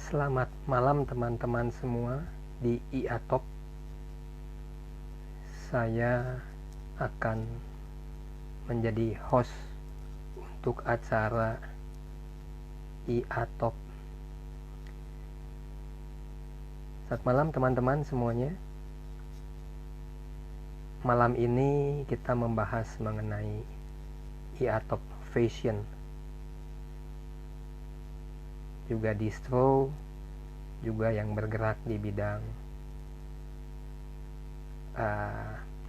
Selamat malam teman-teman semua di IA Talk. Saya akan menjadi host untuk acara IA Talk. Selamat malam teman-teman semuanya. Malam ini kita membahas mengenai IA Talk Fashion, juga distro, juga yang bergerak di bidang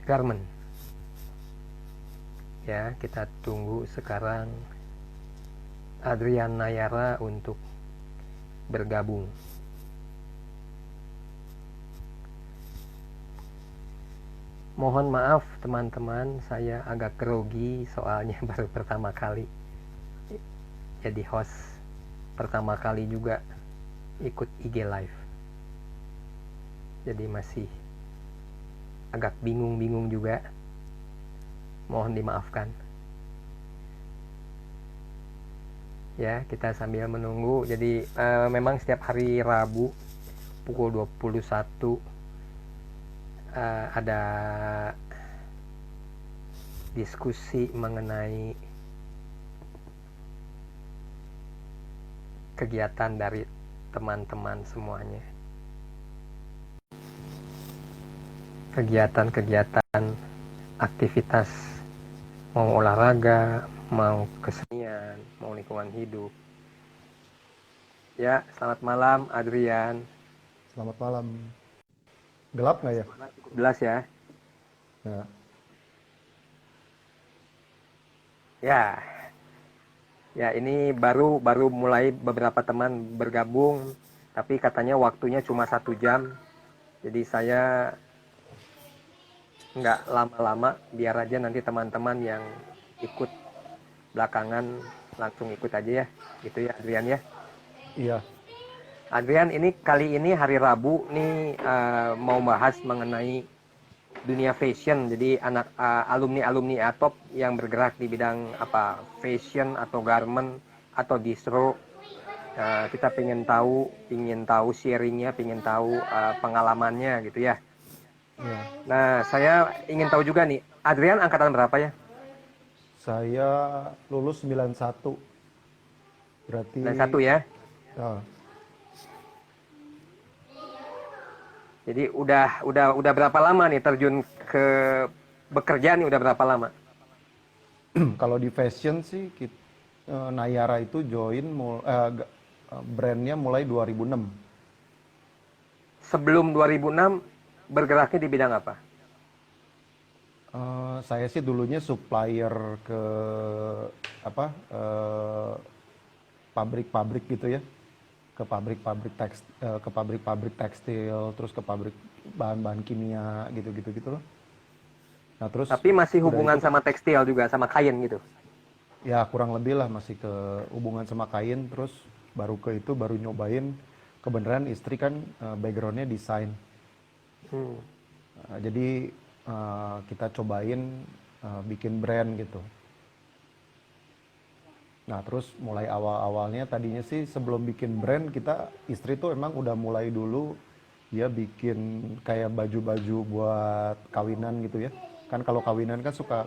garment. Ya, kita tunggu sekarang Adrian Nayara untuk bergabung. Mohon maaf teman-teman, saya agak grogi soalnya baru pertama kali jadi host, pertama kali juga ikut IG live, jadi masih agak bingung juga, mohon dimaafkan ya. Kita sambil menunggu. Jadi memang setiap hari Rabu pukul 21 ada diskusi mengenai kegiatan dari teman-teman semuanya, kegiatan aktivitas, mau olahraga, mau kesenian, mau lingkungan hidup. Ya, selamat malam Adrian. Selamat malam. Gelap nggak ya? Jelas ya. Ya. Ya, ini baru mulai beberapa teman bergabung, tapi katanya waktunya cuma 1 jam. Jadi saya nggak lama-lama, biar aja nanti teman-teman yang ikut belakangan langsung ikut aja ya, gitu ya Adrian ya. Iya. Adrian, ini kali ini hari Rabu nih mau bahas mengenai dunia fashion. Jadi alumni ATOP yang bergerak di bidang apa, fashion atau garment atau distro. Kita pengen tahu sharingnya, pengen tahu pengalamannya gitu ya. Iya. Nah, saya ingin tahu juga nih, Adrian angkatan berapa ya? Saya lulus 91. Berarti 91 ya. ya, Jadi udah berapa lama nih terjun ke bekerja nih, udah berapa lama? kalau di fashion sih Nayara itu brandnya mulai 2006. Sebelum 2006 bergeraknya di bidang apa? Saya sih dulunya supplier ke apa pabrik-pabrik gitu ya, ke pabrik-pabrik tekstil, terus ke pabrik bahan-bahan kimia gitu-gitu gitu loh. Nah terus Tapi masih udah hubungan itu sama tekstil juga, sama kain gitu. ya kurang lebih lah masih ke hubungan sama kain. Terus baru nyobain, kebenaran istri kan backgroundnya desain. Hmm. Jadi kita cobain bikin brand gitu. Nah terus mulai awal-awalnya tadinya sih sebelum bikin brand, istri tuh emang udah mulai dulu dia bikin kayak baju-baju buat kawinan gitu ya. Kan kalau kawinan kan suka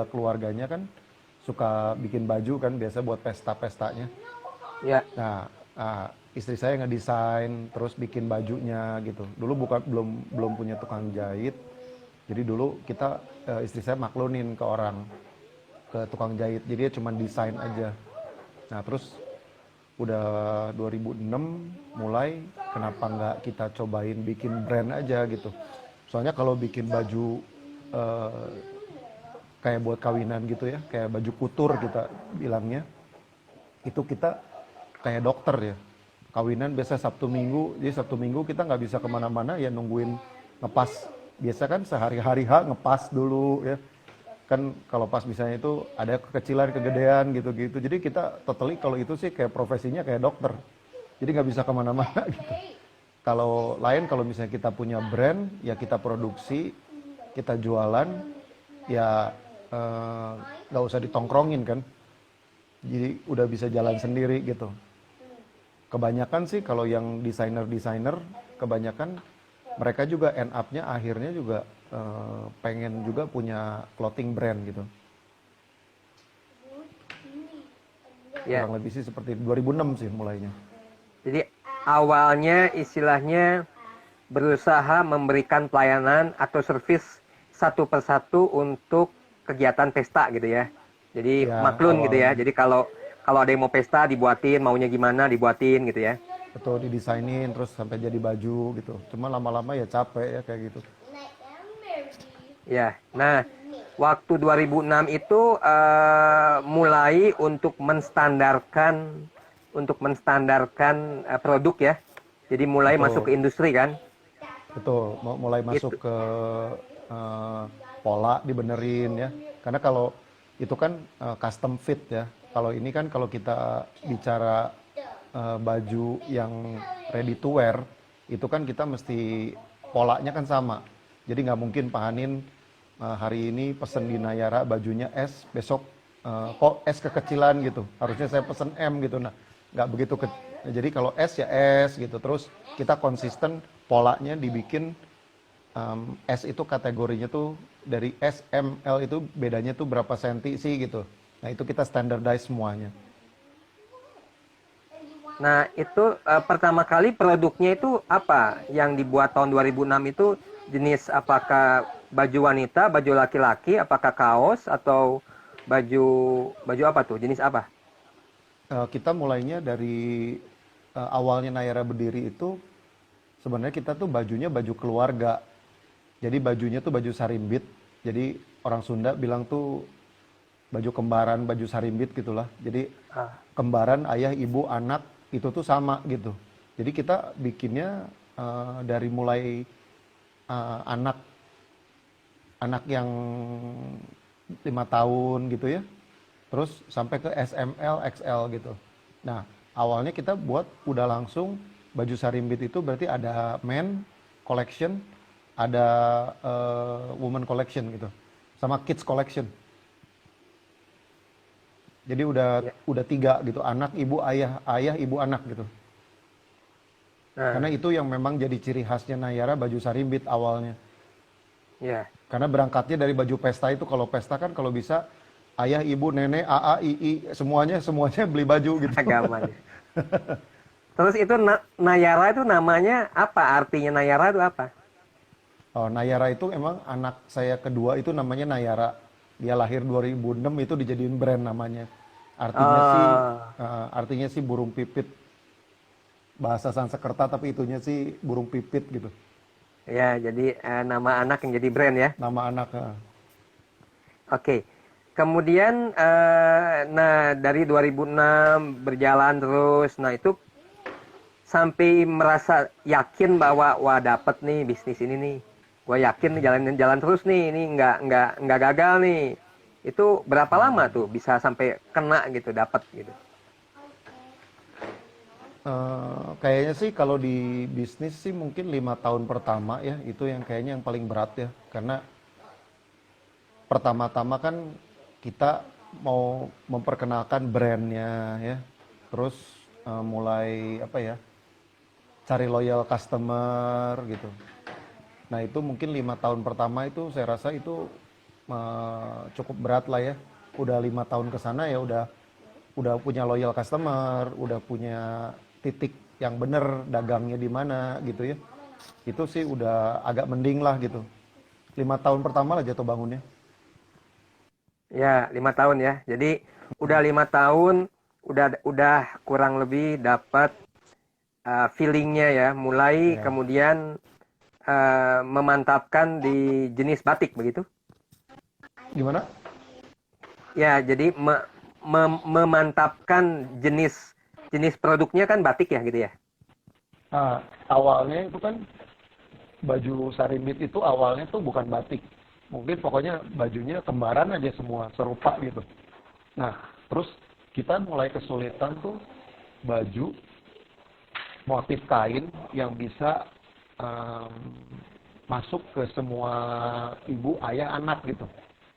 keluarganya kan suka bikin baju kan, biasa buat pesta-pestanya. Ya. Nah, istri saya ngedesain terus bikin bajunya gitu. Dulu belum punya tukang jahit. Jadi dulu istri saya maklunin ke tukang jahit. Jadi dia cuma desain aja. Nah, terus udah 2006 mulai, kenapa nggak kita cobain bikin brand aja gitu. Soalnya kalau bikin baju eh, kayak buat kawinan gitu ya, kayak baju kutur kita bilangnya, itu kita kayak dokter ya. Kawinan biasa Sabtu Minggu, jadi Sabtu Minggu kita nggak bisa kemana-mana ya, nungguin ngepas. Biasa kan sehari-hari ngepas dulu ya. Kan kalau pas misalnya itu ada kekecilan, kegedean gitu-gitu. Jadi kita totally kalau itu sih kayak profesinya kayak dokter. Jadi nggak bisa kemana-mana gitu. Kalau lain, kalau misalnya kita punya brand, ya kita produksi, kita jualan, ya nggak usah ditongkrongin kan. Jadi udah bisa jalan sendiri gitu. kebanyakan sih kalau yang desainer kebanyakan mereka juga end up-nya akhirnya juga pengen juga punya clothing brand gitu. Ya. Kurang lebih sih seperti 2006 sih mulainya. Jadi awalnya istilahnya berusaha memberikan pelayanan atau servis satu persatu untuk kegiatan pesta gitu ya. Jadi Ya maklun gitu ya. awalnya Jadi kalau kalau ada yang mau pesta dibuatin, maunya gimana dibuatin gitu ya. betul didesainin terus sampai jadi baju gitu. Cuma lama-lama ya capek ya kayak gitu. Ya. Nah, waktu 2006 itu mulai untuk menstandarkan produk ya. Jadi mulai masuk ke Betul, industri kan. betul. Mulai masuk Itu. ke eh, pola dibenerin ya. Karena kalau itu kan custom fit ya. Kalau ini kan kalau kita bicara baju yang ready to wear, itu kan kita mesti polanya kan sama. Jadi nggak mungkin Pak Hanin hari ini pesen di Nayara bajunya S, besok kok S kekecilan gitu. Harusnya saya pesen M gitu. Nah, nggak begitu. Jadi kalau S ya S gitu. Terus kita konsisten polanya dibikin S itu kategorinya tuh dari S, M, L itu bedanya tuh berapa senti sih gitu. Nah itu kita standardize semuanya. Nah, itu pertama kali produknya itu apa yang dibuat tahun 2006 itu jenis apakah baju wanita, baju laki-laki, apakah kaos atau baju baju apa tuh? Jenis apa? Kita mulainya dari awalnya Nayara berdiri itu sebenarnya kita tuh bajunya baju keluarga. Jadi bajunya tuh baju sarimbit. Jadi orang Sunda bilang tuh baju kembaran, baju sarimbit gitulah. Jadi Ah, kembaran ayah, ibu, anak itu tuh sama gitu. Jadi kita bikinnya dari mulai anak anak yang 5 tahun gitu ya. Terus sampai ke SML, XL gitu. Nah, awalnya kita buat udah langsung baju sarimbit itu berarti ada men collection, ada woman collection gitu. Sama kids collection. Jadi ya. udah 3 gitu, anak, ibu, ayah, ayah, ibu, anak gitu. Karena Nah, itu yang memang jadi ciri khasnya Nayara baju sarimbit awalnya. ya, Karena berangkatnya dari baju pesta itu, kalau pesta kan kalau bisa ayah, ibu, nenek, AA, II, semuanya beli baju gitu. agamanya. Terus itu Nayara itu namanya apa? Artinya Nayara itu apa? Oh, Nayara itu emang anak saya kedua itu namanya Nayara. Dia lahir 2006 itu dijadiin brand namanya. Oh, Artinya sih burung pipit, bahasa Sanskerta tapi itunya sih burung pipit gitu. ya, jadi nama anak yang jadi brand ya. Nama anak. Oke. Kemudian nah dari 2006 berjalan terus. Nah, itu sampai merasa yakin bahwa wah dapet nih bisnis ini nih. Gua yakin nih jalan terus nih. Ini nggak gagal nih. Itu berapa lama tuh bisa sampai kena gitu, dapat gitu. Kayaknya sih kalau di bisnis sih mungkin 5 tahun pertama ya itu yang kayaknya yang paling berat ya karena pertama-tama kan kita mau memperkenalkan brandnya ya terus mulai apa ya cari loyal customer gitu. Nah itu mungkin 5 tahun pertama itu saya rasa itu cukup berat lah ya. Udah 5 tahun ke sana ya udah punya loyal customer, udah punya titik yang bener dagangnya di mana gitu ya. Itu sih udah agak mending lah gitu. 5 tahun pertama lah jatuh bangunnya. Ya, 5 tahun ya. Jadi udah 5 tahun, udah kurang lebih dapat feelingnya ya. Mulai Ya. kemudian memantapkan di jenis batik begitu. Gimana? Ya, jadi memantapkan jenis jenis produknya kan batik ya gitu ya. Nah, awalnya itu kan baju sarimbit itu awalnya tuh bukan batik. Mungkin pokoknya bajunya kembaran aja semua, serupa gitu. Nah, terus kita mulai kesulitan tuh baju motif kain yang bisa masuk ke semua ibu, ayah, anak gitu.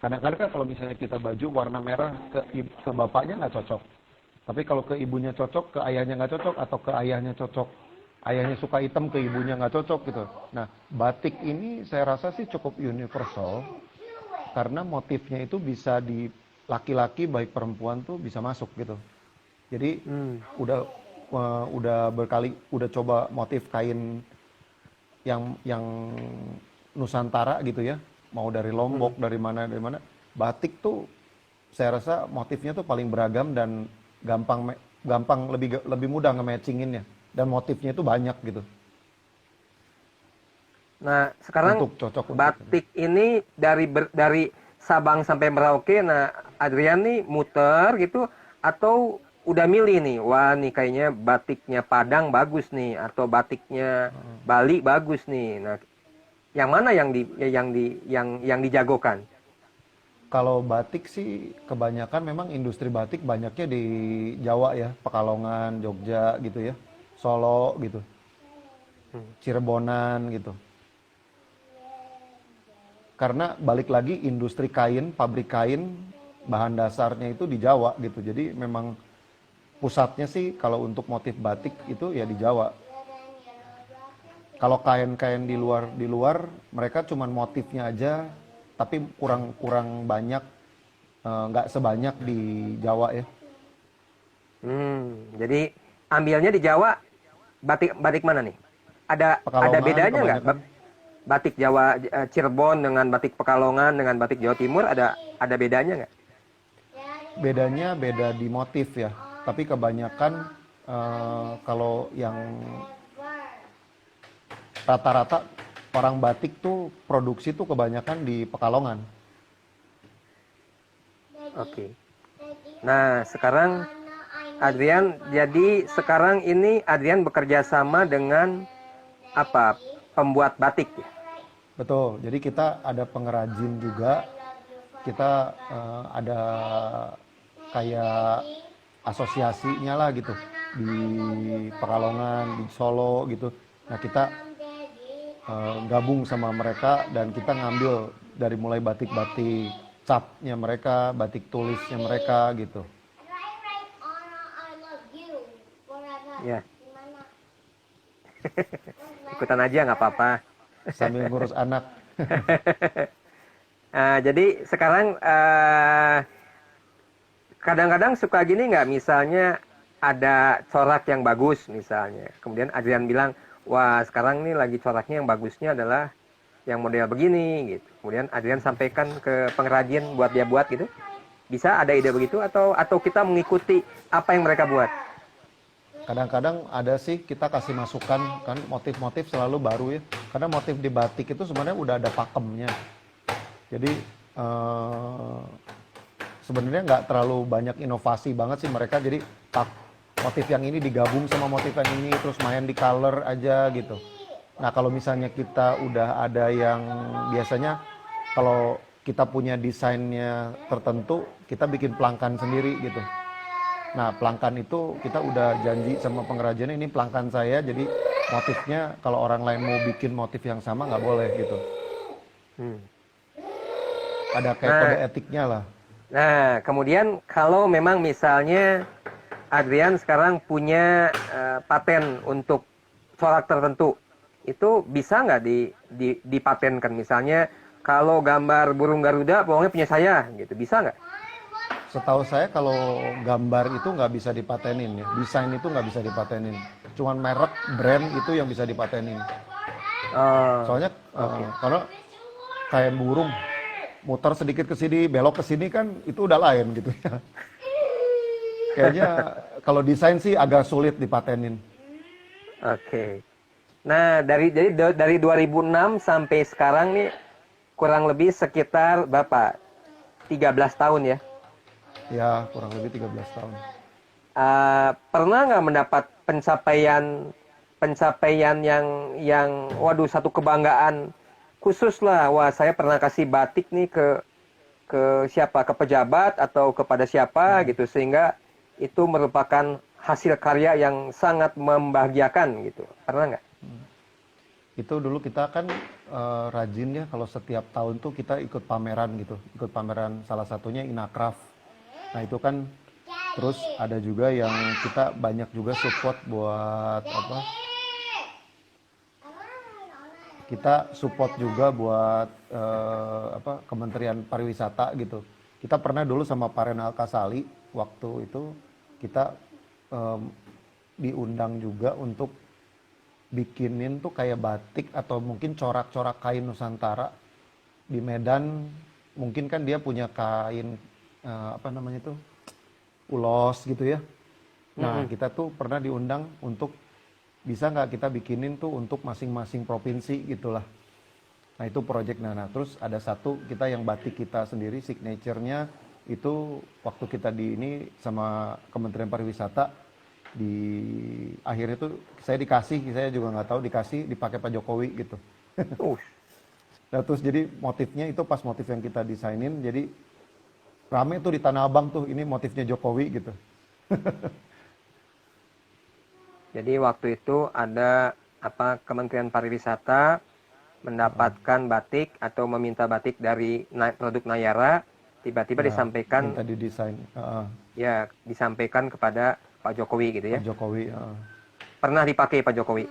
Kadang-kadang kan kalau misalnya kita baju warna merah ke bapaknya nggak cocok. Tapi kalau ke ibunya cocok, ke ayahnya nggak cocok, atau ke ayahnya cocok, ayahnya suka hitam, ke ibunya nggak cocok gitu. Nah, batik ini saya rasa sih cukup universal, karena motifnya itu bisa di laki-laki baik perempuan tuh bisa masuk gitu. Jadi Hmm. udah coba motif kain yang Nusantara gitu ya, mau dari Hmm. Lombok, dari mana, batik tuh saya rasa motifnya tuh paling beragam dan gampang lebih mudah nge-matchinginnya, dan motifnya itu banyak gitu Nah, sekarang untuk cocok untuk batik ini dari Sabang sampai Merauke. Nah, Adrian nih muter gitu atau udah milih nih, wah nih kayaknya batiknya Padang bagus nih atau batiknya Bali bagus nih. Nah, yang mana yang dijagokan? Kalau batik sih kebanyakan memang industri batik banyaknya di Jawa ya, Pekalongan, Jogja gitu ya, Solo gitu, Hmm. Cirebonan gitu. Karena balik lagi industri kain, pabrik kain, bahan dasarnya itu di Jawa gitu. Jadi memang pusatnya sih kalau untuk motif batik itu ya di Jawa. Kalau kain-kain di luar mereka cuman motifnya aja, tapi kurang kurang banyak, nggak sebanyak di Jawa ya. Jadi ambilnya di Jawa, batik batik mana nih? Ada Pekalongan bedanya nggak? kebanyakan. Batik Jawa Cirebon dengan batik Pekalongan dengan batik Jawa Timur ada bedanya nggak? Bedanya beda di motif ya. Tapi kebanyakan kalau yang rata-rata orang batik tuh produksi tuh kebanyakan di Pekalongan. Oke. Nah, sekarang Adrian, jadi sekarang ini Adrian bekerja sama dengan apa? Pembuat batik ya? Betul. Jadi kita ada pengrajin juga. Kita ada kayak asosiasinya lah gitu di Pekalongan, di Solo gitu. Nah kita gabung sama mereka dan kita ngambil dari mulai batik-batik capnya mereka, batik tulisnya mereka gitu. Ya, ikutan aja nggak apa-apa. Sambil ngurus anak. Jadi sekarang kadang-kadang suka gini nggak, misalnya ada corak yang bagus misalnya. Kemudian Adrian bilang, wah sekarang nih lagi coraknya yang bagusnya adalah yang model begini gitu. Kemudian Adrian sampaikan ke pengrajin buat dia buat gitu. Bisa ada ide begitu atau kita mengikuti apa yang mereka buat? Kadang-kadang ada sih kita kasih masukan kan, motif-motif selalu baru ya. Karena motif di batik itu sebenarnya udah ada pakemnya. Jadi sebenarnya nggak terlalu banyak inovasi banget sih mereka. Jadi motif yang ini digabung sama motif yang ini terus main di color aja gitu. Nah kalau misalnya kita udah ada yang biasanya kalau kita punya desainnya tertentu, kita bikin pelangkan sendiri gitu. Nah, pelangkan itu kita udah janji sama pengrajinnya, ini pelangkan saya, jadi motifnya kalau orang lain mau bikin motif yang sama nggak boleh gitu. Hmm. Ada kayak kode Nah, etiknya lah. nah, kemudian kalau memang misalnya Adrian sekarang punya paten untuk corak tertentu, itu bisa nggak dipatenkan? Misalnya kalau gambar burung Garuda, pokoknya punya saya, gitu. Bisa nggak? Setahu saya kalau gambar itu nggak bisa dipatenin ya, desain itu nggak bisa dipatenin. Cuman merek, brand itu yang bisa dipatenin. Oh, Soalnya oke. kalau kayak burung muter sedikit ke sini, belok ke sini kan itu udah lain gitu ya. Kayaknya kalau desain sih agak sulit dipatenin. Oke. Nah, dari 2006 sampai sekarang nih kurang lebih sekitar berapa? 13 tahun ya. Ya, kurang lebih 13 tahun. Pernah nggak mendapat pencapaian yang waduh, satu kebanggaan khusus lah, wah saya pernah kasih batik nih ke siapa, ke pejabat atau kepada siapa gitu, sehingga itu merupakan hasil karya yang sangat membahagiakan gitu, pernah nggak? Itu dulu kita kan rajin ya kalau setiap tahun tuh kita ikut pameran gitu. Ikut pameran salah satunya Inakraf. Nah, itu kan Terus ada juga yang kita banyak juga support buat apa? Kita support juga buat apa, Kementerian Pariwisata gitu. Kita pernah dulu sama Pak Renal Kasali waktu itu kita em, diundang juga untuk bikinin tuh kayak batik atau mungkin corak-corak kain Nusantara di Medan. Mungkin kan dia punya kain apa namanya tuh, ulos gitu ya. Nah, Mm-mm. kita tuh pernah diundang untuk bisa nggak kita bikinin tuh untuk masing-masing provinsi gitulah. Nah, itu project Nana. Terus ada satu kita yang batik kita sendiri, signature-nya itu waktu kita di ini sama Kementerian Pariwisata, di akhirnya tuh saya juga nggak tahu, dikasih dipakai Pak Jokowi gitu. Uh, Nah, terus jadi motifnya itu pas motif yang kita desainin, jadi rame tuh di Tanah Abang tuh, ini motifnya Jokowi gitu. jadi waktu itu ada apa Kementerian Pariwisata mendapatkan batik atau meminta batik dari produk Nayara, tiba-tiba Ya, disampaikan minta didesain. ya disampaikan kepada Pak Jokowi gitu Pak ya. Jokowi. Pernah dipakai Pak Jokowi.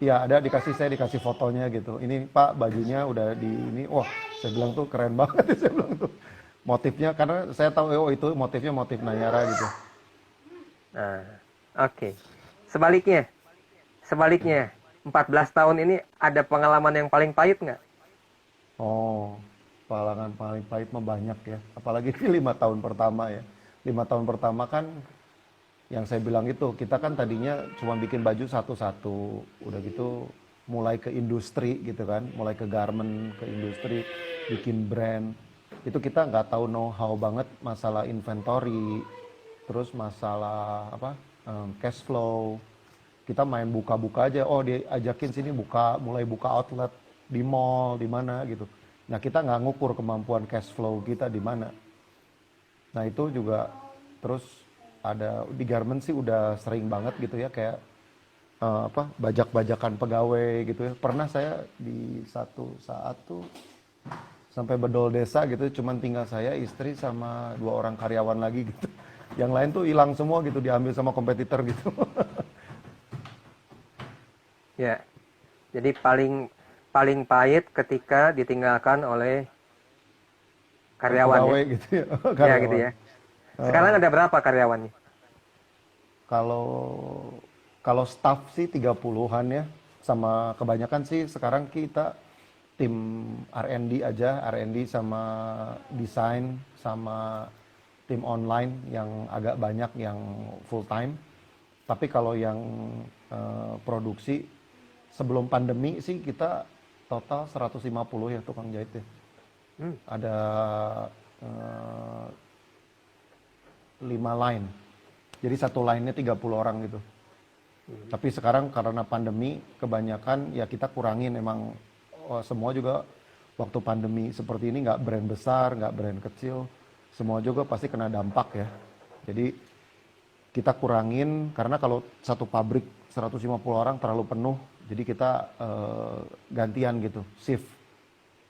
Iya, ada saya dikasih fotonya gitu. Ini Pak bajunya udah di ini, wah saya bilang tuh keren banget saya bilang tuh. Motifnya karena saya tahu oh itu motifnya motif Nayara gitu. Nah, oke. Sebaliknya, sebaliknya 14 tahun ini ada pengalaman yang paling pahit nggak? Oh, pengalaman paling pahit mah banyak ya. Apalagi ini 5 tahun pertama ya. 5 tahun pertama kan yang saya bilang itu, kita kan tadinya cuma bikin baju satu-satu. Udah gitu mulai ke industri gitu kan, mulai ke garment, ke industri, bikin brand. Itu kita nggak tahu know-how banget masalah inventory, terus masalah apa, cash flow. Kita main buka-buka aja, oh dia ajakin sini buka, mulai buka outlet di mall, di mana gitu. Nah kita nggak ngukur kemampuan cash flow kita di mana. Nah itu juga terus ada di garment sih udah sering banget gitu ya, kayak apa, bajak-bajakan pegawai gitu ya. Pernah saya di satu saat tuh sampai bedol desa gitu, cuman tinggal saya, istri sama 2 orang karyawan lagi gitu. Yang lain tuh hilang semua gitu, diambil sama kompetitor gitu. Ya, jadi paling paling pahit ketika ditinggalkan oleh karyawan ya. Pegawai gitu ya, Ya gitu karyawan. ya. Sekarang ada berapa karyawannya? Kalau kalau staff sih 30-an ya. Sama kebanyakan sih sekarang kita tim R&D aja, R&D sama desain sama tim online yang agak banyak yang full time. Tapi kalau yang produksi sebelum pandemi sih kita total 150 ya tukang jahit ya. Hmm. Ada eh, 5 line. Jadi satu line-nya 30 orang gitu. Tapi sekarang karena pandemi kebanyakan ya kita kurangin emang, semua juga waktu pandemi seperti ini nggak brand besar, nggak brand kecil, semua juga pasti kena dampak ya. Jadi kita kurangin karena kalau satu pabrik 150 orang terlalu penuh, jadi kita gantian gitu, shift.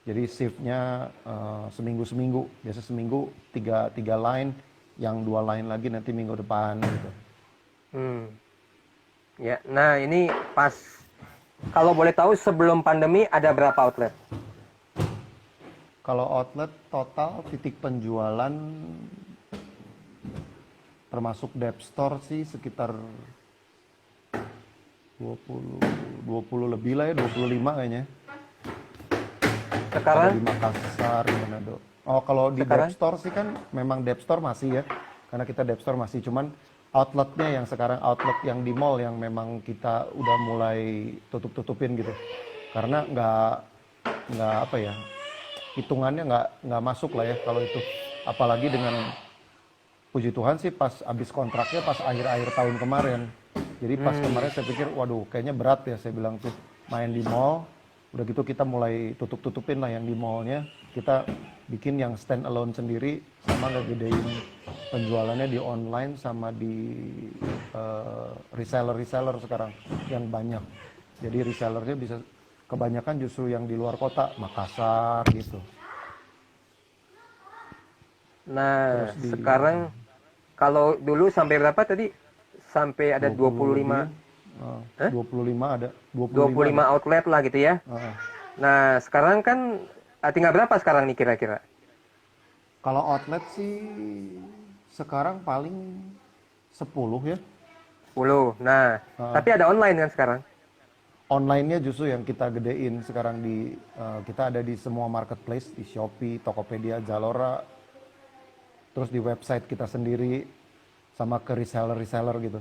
Jadi shiftnya seminggu, biasa seminggu tiga line, yang 2 line lagi nanti minggu depan gitu. Hmm. Ya, nah ini pas kalau boleh tahu sebelum pandemi ada berapa outlet? Kalau outlet total titik penjualan termasuk dep store sih sekitar 20 lebih lah ya, 25 kayaknya. Ada Sekarang di Makassar, di Manado. Oh, kalau di dep sekarang store sih kan memang dep store masih ya. Karena kita dep store masih, cuman outletnya yang sekarang outlet yang di mall yang memang kita udah mulai tutup-tutupin gitu. Karena nggak apa ya, hitungannya nggak masuk lah ya kalau itu. Apalagi dengan puji Tuhan sih pas habis kontraknya pas akhir-akhir tahun kemarin. Jadi pas kemarin saya pikir waduh kayaknya berat ya, saya bilang tuh main di mall. Udah gitu kita mulai tutup-tutupin lah yang di mallnya. Kita bikin yang stand alone sendiri sama ngegedein penjualannya di online sama di reseller sekarang yang banyak. Jadi resellernya bisa kebanyakan justru yang di luar kota, Makassar gitu. nah Terus di sekarang Kalau dulu sampai berapa tadi? Sampai ada 20 lebih. 25, Hah? 25 ada. 25 ada. 25 outlet lah gitu ya. Heeh. Nah, sekarang kan tinggal berapa sekarang nih kira-kira? Kalau outlet sih sekarang paling 10 ya. 10. Nah, Heeh. tapi ada online kan sekarang? Online-nya justru yang kita gedein sekarang kita ada di semua marketplace, di Shopee, Tokopedia, Zalora, terus di website kita sendiri, sama ke reseller-reseller gitu.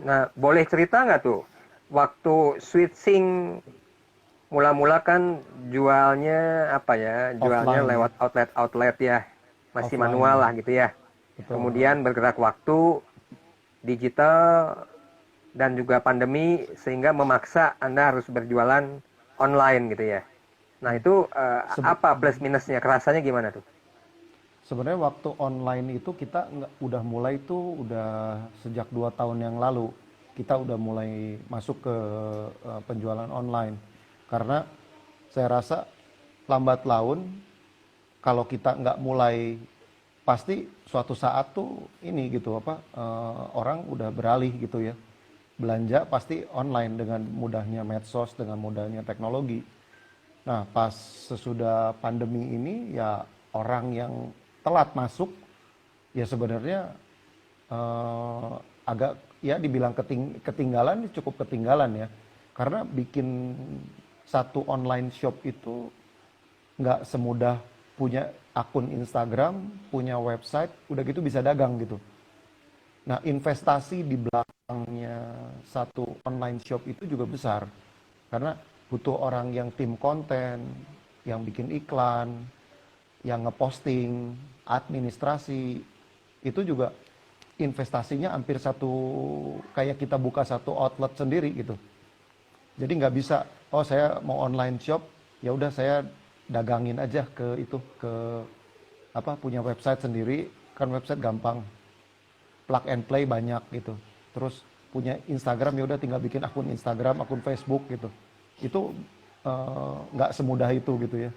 Nah, boleh cerita nggak tuh? Waktu switching mula-mula kan jualnya apa ya? Jualnya Offline ya, lewat outlet-outlet ya. Masih offline manual ya, lah gitu ya. betul. Kemudian bergerak waktu digital dan juga pandemi sehingga memaksa Anda harus berjualan online gitu ya. Nah, itu Sebe- apa plus minusnya? Kerasanya gimana tuh? Sebenarnya waktu online itu kita udah mulai tuh udah sejak 2 tahun yang lalu kita udah mulai masuk ke penjualan online karena saya rasa lambat laun kalau kita nggak mulai pasti suatu saat tuh ini gitu apa orang udah beralih gitu ya belanja pasti online dengan mudahnya medsos dengan mudahnya teknologi. Nah, pas sesudah pandemi ini ya orang yang telat masuk ya sebenarnya eh, agak ya dibilang ketinggalan cukup ketinggalan ya. Karena bikin satu online shop itu nggak semudah punya akun Instagram, punya website, udah gitu bisa dagang gitu. Nah, investasi di belakangnya satu online shop itu juga besar. Karena butuh orang yang tim konten, yang bikin iklan, yang ngeposting, administrasi, itu juga investasinya hampir satu, kayak kita buka satu outlet sendiri gitu. Jadi nggak bisa, oh saya mau online shop, ya udah saya dagangin aja ke itu, ke apa punya website sendiri, kan website gampang, plug and play banyak gitu. Terus punya Instagram ya udah tinggal bikin akun Instagram, akun Facebook gitu. Itu nggak semudah itu gitu ya.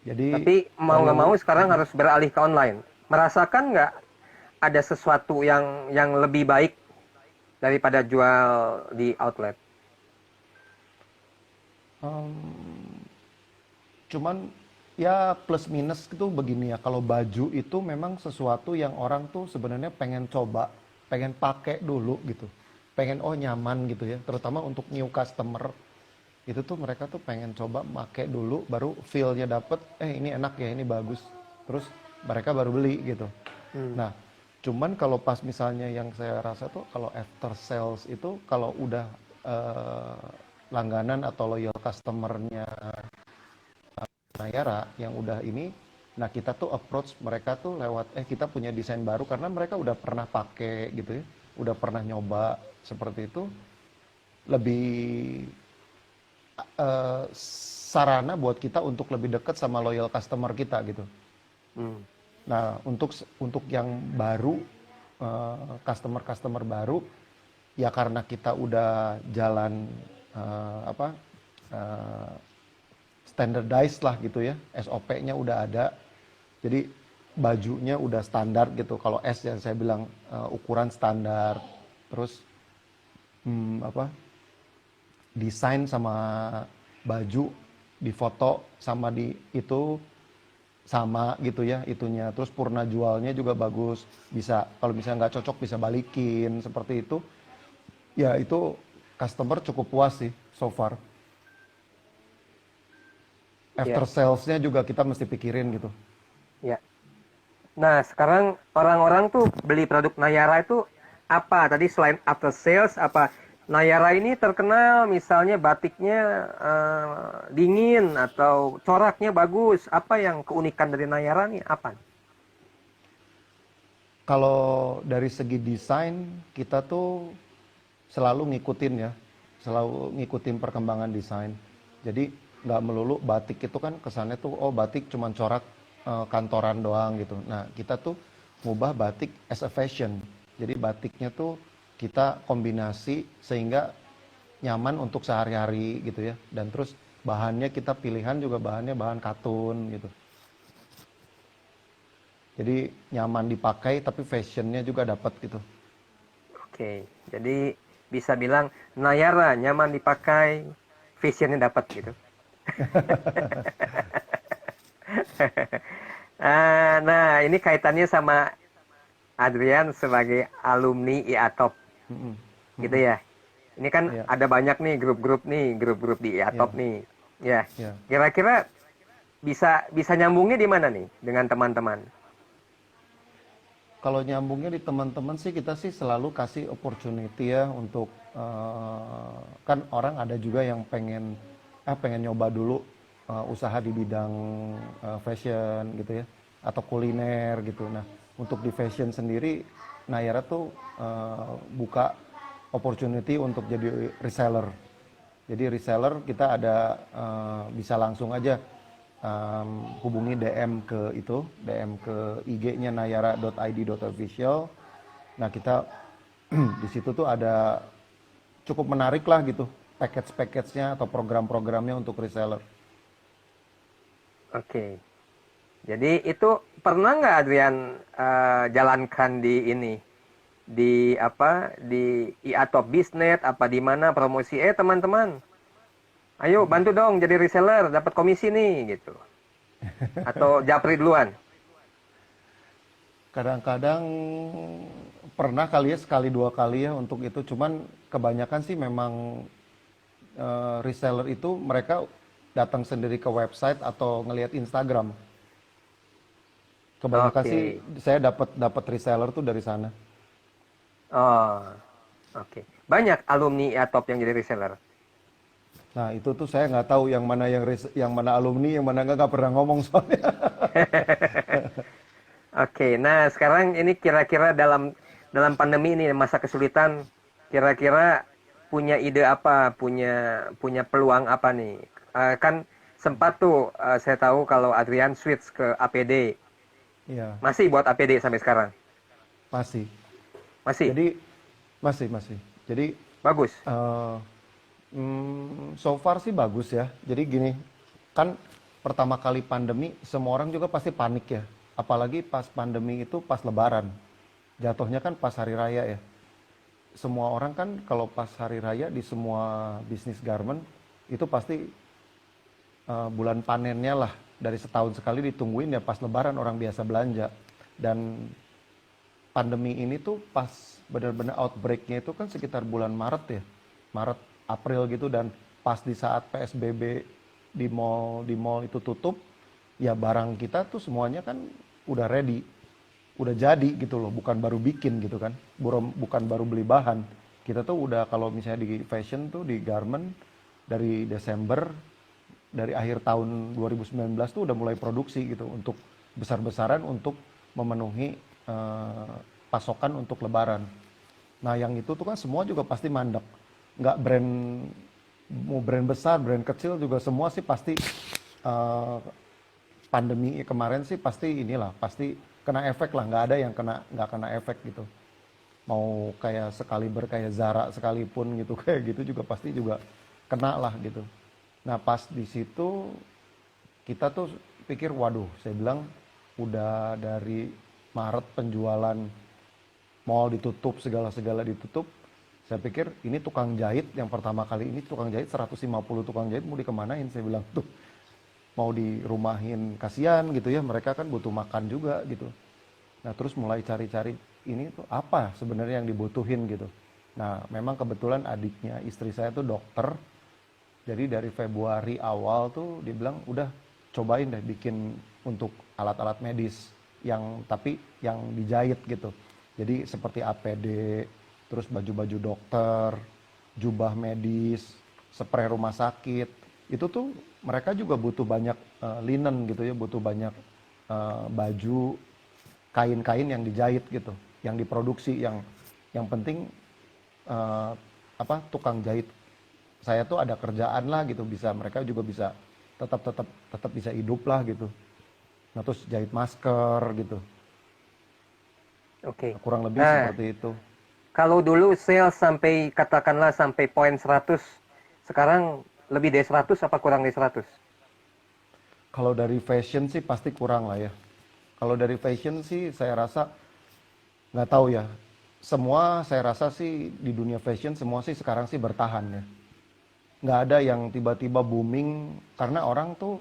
Jadi Tapi mau nggak mau kalau sekarang harus beralih ke online. Merasakan nggak ada sesuatu yang lebih baik daripada jual di outlet? em, cuman ya plus minus itu begini ya. Kalau baju itu memang sesuatu yang orang tuh sebenarnya pengen coba, pengen pakai dulu gitu. Pengen oh nyaman gitu ya. Terutama untuk new customer itu tuh mereka tuh pengen coba pakai dulu baru feel-nya dapet ini enak ya ini bagus terus mereka baru beli gitu. Hmm. Nah cuman kalau pas misalnya yang saya rasa tuh kalau after sales itu kalau udah eh, langganan atau loyal customernya Nayara yang udah ini nah kita tuh approach mereka tuh lewat kita punya desain baru karena mereka udah pernah pakai gitu ya udah pernah nyoba seperti itu lebih sarana buat kita untuk lebih dekat sama loyal customer kita gitu. Hmm. Nah, untuk yang baru customer baru ya karena kita udah jalan apa standardized lah gitu ya. SOP-nya udah ada. Jadi bajunya udah standar gitu. Kalau S yang saya bilang ukuran standar. Terus apa desain sama baju di foto sama di itu sama gitu ya itunya terus purna jualnya juga bagus bisa kalau misalnya nggak cocok bisa balikin seperti itu ya itu customer cukup puas sih so far Ya, after salesnya juga kita mesti pikirin gitu. ya. Nah, sekarang orang-orang tuh beli produk Nayara itu apa? Tadi selain after sales, apa? Nayara ini terkenal misalnya batiknya dingin atau coraknya bagus. Apa yang keunikan dari Nayara nih? Apa? Kalau dari segi desain kita tuh selalu ngikutin ya, selalu ngikutin perkembangan desain. Jadi nggak melulu batik itu kan kesannya tuh oh batik cuma corak kantoran doang gitu. Nah kita tuh ngubah batik as a fashion. Jadi batiknya tuh kita kombinasi sehingga nyaman untuk sehari-hari gitu ya. Dan terus bahannya kita pilihan juga bahannya bahan katun gitu. Jadi nyaman dipakai tapi fashionnya juga dapat gitu. Oke, jadi bisa bilang Nayara nyaman dipakai, fashionnya dapat gitu. Nah, ini kaitannya sama Adrian sebagai alumni IATOP, Mm-mm. gitu Mm-mm. ya. Ini kan Ya, ada banyak nih, grup-grup di IATOP ya, nih. Ya, ya. kira-kira bisa bisa nyambungnya di mana nih dengan teman-teman? Kalau nyambungnya di teman-teman sih kita sih selalu kasih opportunity ya untuk kan orang ada juga yang pengen nyoba dulu usaha di bidang fashion gitu ya atau kuliner gitu. Nah, untuk di fashion sendiri Nayara tuh buka opportunity untuk jadi reseller. Jadi reseller kita ada bisa langsung aja hubungi DM ke IG-nya nayara.id.official. Nah, kita di situ tuh ada cukup menarik lah gitu package-package-nya atau program-programnya untuk reseller. Oke. Jadi itu pernah nggak Adrian jalankan di ini di apa di IATOP Bisnet apa di mana promosi teman-teman ayo bantu dong jadi reseller dapat komisi nih gitu atau japri duluan. Kadang-kadang pernah kali ya sekali dua kali ya untuk itu, cuman kebanyakan sih memang reseller itu mereka datang sendiri ke website atau ngelihat Instagram. Kebanyakan sih Oke. saya dapat reseller tuh dari sana. Oh, oke. Banyak alumni IATOP yang jadi reseller. Nah, itu tuh saya nggak tahu yang mana alumni, yang mana nggak pernah ngomong soalnya. Oke, nah sekarang ini kira-kira dalam pandemi ini masa kesulitan, kira-kira punya ide apa, punya punya peluang apa nih? Kan sempat tuh saya tahu kalau Adrian switch ke APD, Iya, masih buat APD sampai sekarang, masih. masih Jadi masih. Jadi bagus. eh, so far sih bagus ya. Jadi gini, kan pertama kali pandemi semua orang juga pasti panik ya. Apalagi pas pandemi itu pas Lebaran. Jatuhnya kan pas hari raya ya. Semua orang kan kalau pas hari raya di semua bisnis garment itu pasti bulan panennya lah dari setahun sekali ditungguin ya pas Lebaran orang biasa belanja. Dan pandemi ini tuh pas benar-benar outbreaknya itu kan sekitar bulan Maret ya, Maret April gitu. Dan pas di saat PSBB di mall itu tutup, ya barang kita tuh semuanya kan udah ready, udah jadi gitu loh, bukan baru bikin gitu kan, bukan baru beli bahan. Kita tuh udah kalau misalnya di fashion tuh di garment dari Desember, dari akhir tahun 2019 tuh udah mulai produksi gitu untuk besar-besaran untuk memenuhi eh, pasokan untuk Lebaran. Nah, yang itu tuh kan semua juga pasti mandek. Nggak mau brand besar, brand kecil juga semua sih pasti eh, pandemi kemarin sih pasti kena efek lah. Nggak ada yang nggak kena efek gitu. Mau kayak sekaliber kayak Zara sekalipun gitu kayak gitu juga pasti juga kena lah gitu. Nah, pas di situ kita tuh pikir, waduh, saya bilang udah dari Maret penjualan mall ditutup, segala-segala ditutup. Saya pikir ini tukang jahit yang pertama kali ini tukang jahit 150 tukang jahit mau dikemanain, saya bilang tuh mau dirumahin, kasihan gitu ya, mereka kan butuh makan juga gitu. Nah, terus mulai cari-cari ini tuh apa sebenarnya yang dibutuhin gitu. Nah, memang kebetulan adiknya istri saya tuh dokter. Jadi dari Februari awal tuh dibilang udah cobain deh bikin untuk alat-alat medis tapi yang dijahit gitu. Jadi seperti APD, terus baju-baju dokter, jubah medis, spray rumah sakit. Itu tuh mereka juga butuh banyak linen gitu ya, butuh banyak baju, kain-kain yang dijahit gitu, yang diproduksi, yang penting eh, tukang jahit saya tuh ada kerjaan lah gitu, bisa mereka juga bisa tetap tetap tetap bisa hidup lah gitu. Nah, terus jahit masker gitu. Oke. Kurang lebih Nah, seperti itu. kalau dulu sales sampai katakanlah sampai poin 100, sekarang lebih dari 100 apa kurang dari 100? Kalau dari fashion sih pasti kurang lah ya. Kalau dari fashion sih saya rasa nggak tahu ya. Semua saya rasa sih di dunia fashion semua sih sekarang sih bertahan ya. Nggak ada yang tiba-tiba booming karena orang tuh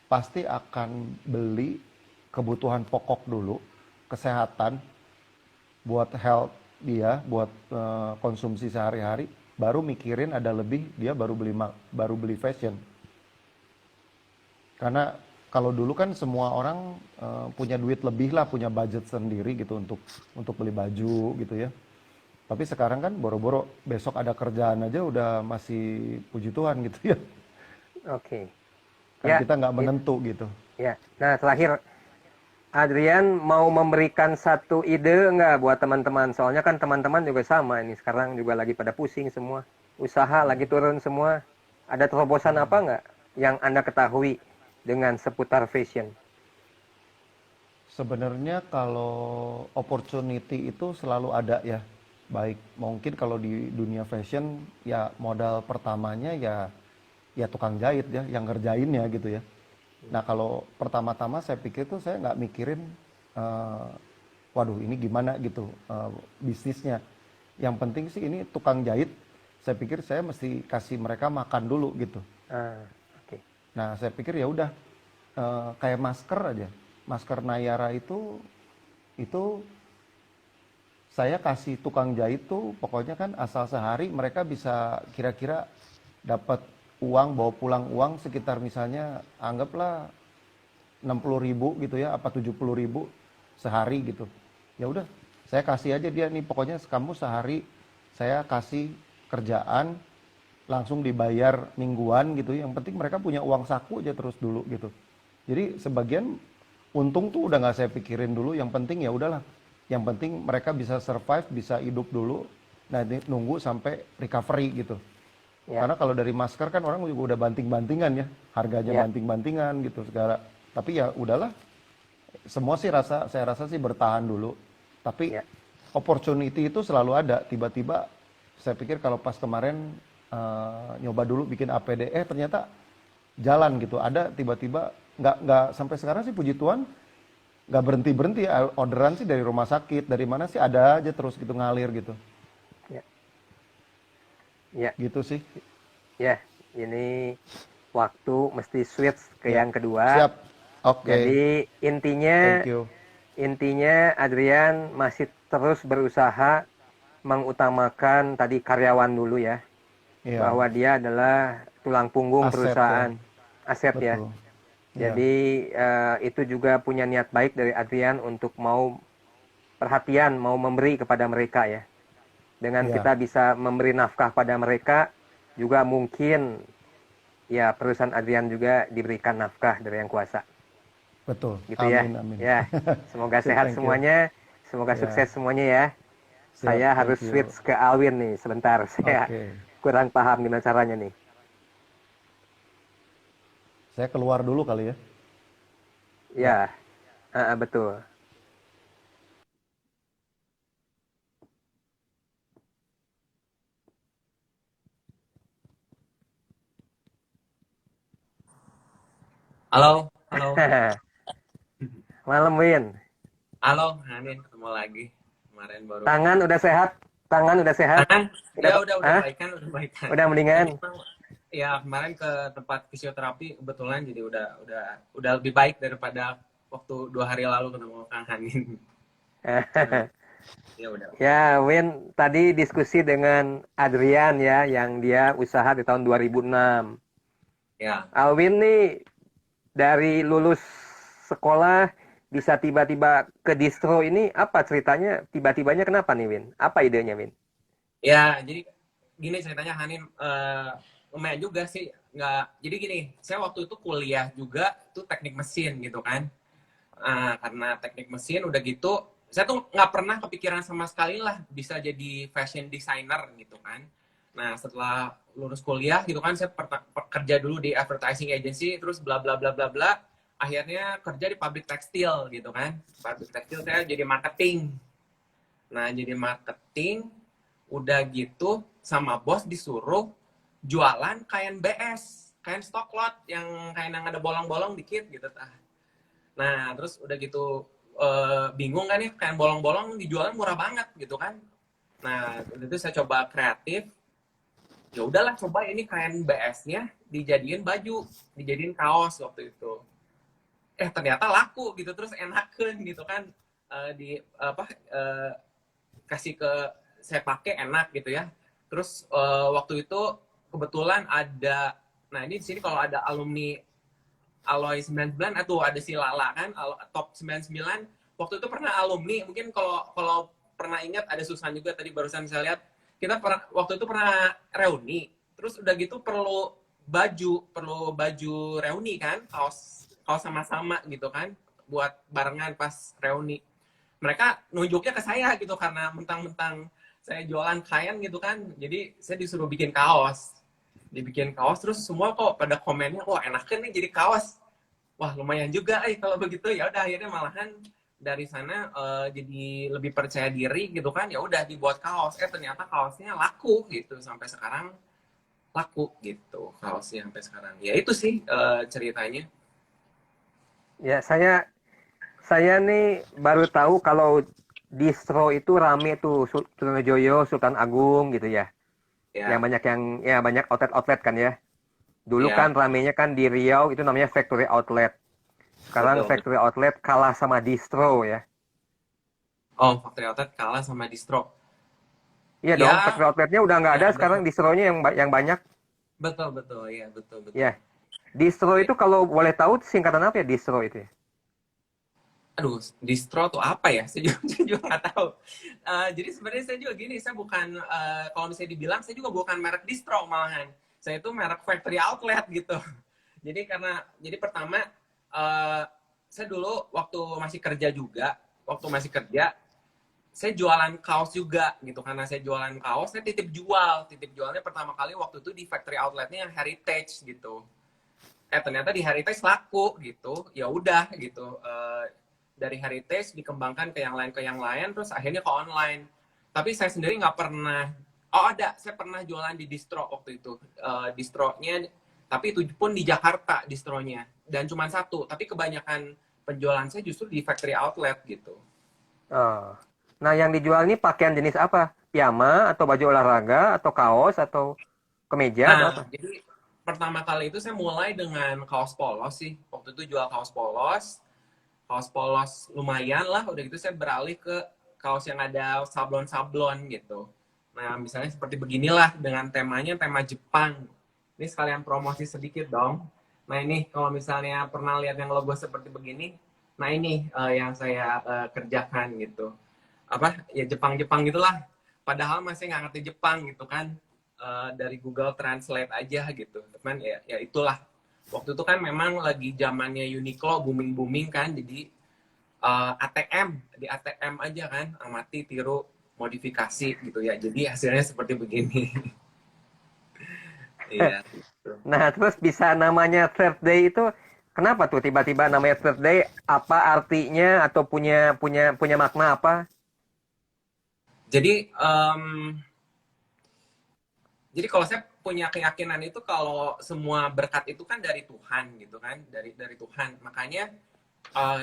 pasti akan beli kebutuhan pokok dulu, kesehatan, buat health dia, buat konsumsi sehari-hari, baru mikirin ada lebih dia baru beli fashion. Karena kalau dulu kan semua orang punya duit lebih lah, punya budget sendiri gitu untuk beli baju gitu ya. Tapi sekarang kan boro-boro besok ada kerjaan aja udah masih puji Tuhan gitu ya. Oke. Kan Ya, kita nggak menentu gitu. ya. Nah, terakhir Adrian mau memberikan satu ide nggak buat teman-teman? Soalnya kan teman-teman juga sama ini sekarang juga lagi pada pusing semua. Usaha lagi turun semua. Ada terobosan apa nggak yang Anda ketahui dengan seputar fashion? Sebenarnya kalau opportunity itu selalu ada ya. Baik, mungkin kalau di dunia fashion ya modal pertamanya ya tukang jahit ya, yang ngerjainnya gitu ya. Nah kalau pertama-tama saya pikir tuh saya nggak mikirin, eh, waduh ini gimana gitu bisnisnya. Yang penting sih ini tukang jahit, saya pikir saya mesti kasih mereka makan dulu gitu. Ah, oke. Nah saya pikir ya udah kayak masker aja, masker Nayara itu saya kasih tukang jahit tuh pokoknya kan asal sehari mereka bisa kira-kira dapat uang, bawa pulang uang sekitar misalnya anggaplah 60.000 gitu ya, apa 70.000 sehari gitu. Ya udah, saya kasih aja dia nih pokoknya kamu sehari saya kasih kerjaan langsung dibayar mingguan gitu. Yang penting mereka punya uang saku aja terus dulu gitu. Jadi sebagian untung tuh udah nggak saya pikirin dulu. Yang penting ya udahlah. Yang penting mereka bisa survive, bisa hidup dulu. Nah ini nunggu sampai recovery gitu. Ya, Karena kalau dari masker kan orang juga udah banting-bantingan ya, harganya ya, banting-bantingan gitu segala. Tapi ya udahlah, semua sih saya rasa sih bertahan dulu. Tapi ya. opportunity itu selalu ada. Tiba-tiba saya pikir kalau pas kemarin nyoba dulu bikin APD, ternyata jalan gitu. Ada tiba-tiba nggak sampai sekarang sih puji Tuhan nggak berhenti ya. Orderan sih dari rumah sakit, dari mana sih ada aja terus gitu ngalir gitu. Ya, ya, Gitu sih. ya. Ini waktu mesti switch ke Ya, yang kedua. siap. Oke, Jadi intinya thank you. intinya Adrian masih terus berusaha mengutamakan tadi karyawan dulu ya, Iya, bahwa dia adalah tulang punggung aset ya, perusahaan, aset ya. betul. Iya, Jadi itu juga punya niat baik dari Adrian untuk mau perhatian, mau memberi kepada mereka ya. Dengan iya, kita bisa memberi nafkah pada mereka, juga mungkin ya perusahaan Adrian juga diberikan nafkah dari Yang Kuasa. betul. Gitu ya. Amin, amin. Ya, semoga Sip, sehat thank you. semuanya, semoga Ya, sukses semuanya ya. siap, Saya harus thank you. switch ke Alwin nih sebentar. Saya Oke, kurang paham gimana caranya nih. saya keluar dulu kali ya. Ya, Ya, betul. Halo, halo, Malam Win. halo, Hanin ketemu lagi. Kemarin baru Tangan udah sehat? Tangan udah sehat? tangan, Udah, ya udah ah? baikan, udah baikan. Udah mendingan? Ini memang ya kemarin ke tempat fisioterapi kebetulan jadi udah lebih baik daripada waktu 2 hari lalu ketemu Kang Hanin. Ya udah. Ya, Win, tadi diskusi dengan Adrian ya, yang dia usaha di tahun 2006. Ya, Alwin nih dari lulus sekolah bisa tiba-tiba ke distro ini apa ceritanya? Tiba-tibanya kenapa nih, Win? Apa idenya, Win? ya jadi gini ceritanya Hanin lumayan juga sih nggak. Jadi gini, saya waktu itu kuliah juga tuh teknik mesin gitu kan. Karena teknik mesin udah gitu saya tuh nggak pernah kepikiran sama sekali lah bisa jadi fashion designer gitu kan. Nah setelah lulus kuliah gitu kan saya kerja dulu di advertising agency terus bla bla bla bla bla akhirnya kerja di pabrik tekstil gitu kan. Pabrik tekstil saya jadi marketing. Nah jadi marketing udah gitu sama bos disuruh jualan kain BS, kain stock lot yang kain yang ada bolong-bolong dikit gitu tah. Nah, terus udah gitu bingung kan nih, kain bolong-bolong dijualnya murah banget gitu kan. Nah, waktu itu saya coba kreatif, ya udahlah coba ini kain BS-nya dijadiin baju, dijadiin kaos waktu itu. Ternyata laku gitu, terus enakan gitu kan. Di apa kasih ke saya pakai enak gitu ya. Terus waktu itu kebetulan ada, nah ini di sini kalau ada alumni Aloy 99 atau ada si Lala kan, top 99 waktu itu pernah alumni, mungkin kalau kalau pernah ingat ada Susan juga tadi barusan saya lihat, kita pernah waktu itu pernah reuni, terus udah gitu perlu baju reuni kan, kaos kaos sama-sama gitu kan, buat barengan pas reuni. Mereka nunjuknya ke saya gitu karena mentang-mentang saya jualan kain gitu kan, jadi saya disuruh bikin kaos, dibikin kaos, terus semua kok pada komennya, wah enakan nih jadi kaos, wah lumayan juga kalau begitu. Ya udah akhirnya malahan dari sana jadi lebih percaya diri gitu kan, ya udah dibuat kaos, ternyata kaosnya laku gitu sampai sekarang, laku gitu kaosnya sampai sekarang. Ya itu sih ceritanya. Ya, saya nih baru tahu kalau distro itu rame tuh, Trunojoyo, Sultan Agung gitu ya. Ya, Yang banyak outlet-outlet kan ya. Dulu kan ya, ramenya kan di Riau itu namanya factory outlet. Sekarang betul, betul. factory outlet kalah sama distro ya. Oh, factory outlet kalah sama distro. Iya dong, Ya, factory outletnya udah nggak ya ada, ada. sekarang distronya yang banyak. Betul, betul, ya betul, betul. Ya, distro Ya. itu kalau boleh tahu singkatan apa ya distro itu ya? Aduh, distro tuh apa ya? Saya juga nggak tahu. Jadi sebenarnya saya juga gini, saya bukan, kalau misalnya dibilang, saya juga bukan merek distro malahan. Saya itu merek factory outlet gitu. Jadi pertama, eh, saya dulu waktu masih kerja juga, saya jualan kaos juga gitu. Karena saya jualan kaos, saya titip jualnya pertama kali waktu itu di factory outletnya yang Heritage gitu. Ternyata di Heritage laku gitu, ya udah gitu. Dari Heritage dikembangkan ke yang lain, terus akhirnya ke online. Tapi saya sendiri nggak pernah, saya pernah jualan di distro waktu itu. Distronya, tapi itu pun di Jakarta distronya, dan cuma satu, tapi kebanyakan penjualan saya justru di factory outlet gitu. Oh. Nah, yang dijual ini pakaian jenis apa? Piyama atau baju olahraga atau kaos atau kemeja atau apa? Nah, jadi pertama kali itu saya mulai dengan kaos polos sih. Waktu itu jual kaos polos lumayan lah. Udah gitu saya beralih ke kaos yang ada sablon-sablon gitu. Nah, misalnya seperti beginilah dengan temanya tema Jepang. Ini sekalian promosi sedikit dong. Nah, ini kalau misalnya pernah lihat yang logo seperti begini, nah ini yang saya kerjakan gitu. Apa ya, Jepang-Jepang gitulah. Padahal masih nggak ngerti Jepang gitu kan. Dari Google Translate aja gitu. Teman ya itulah. Waktu itu kan memang lagi zamannya Uniqlo booming kan, jadi ATM di ATM aja kan, amati, tiru, modifikasi gitu ya. Jadi hasilnya seperti begini. Iya. Gitu. Nah, terus bisa namanya third day itu kenapa tuh tiba-tiba namanya third day? Apa artinya atau punya punya punya makna apa? Jadi jadi kalau saya punya keyakinan itu kalau semua berkat itu kan dari Tuhan gitu kan, dari Tuhan. Makanya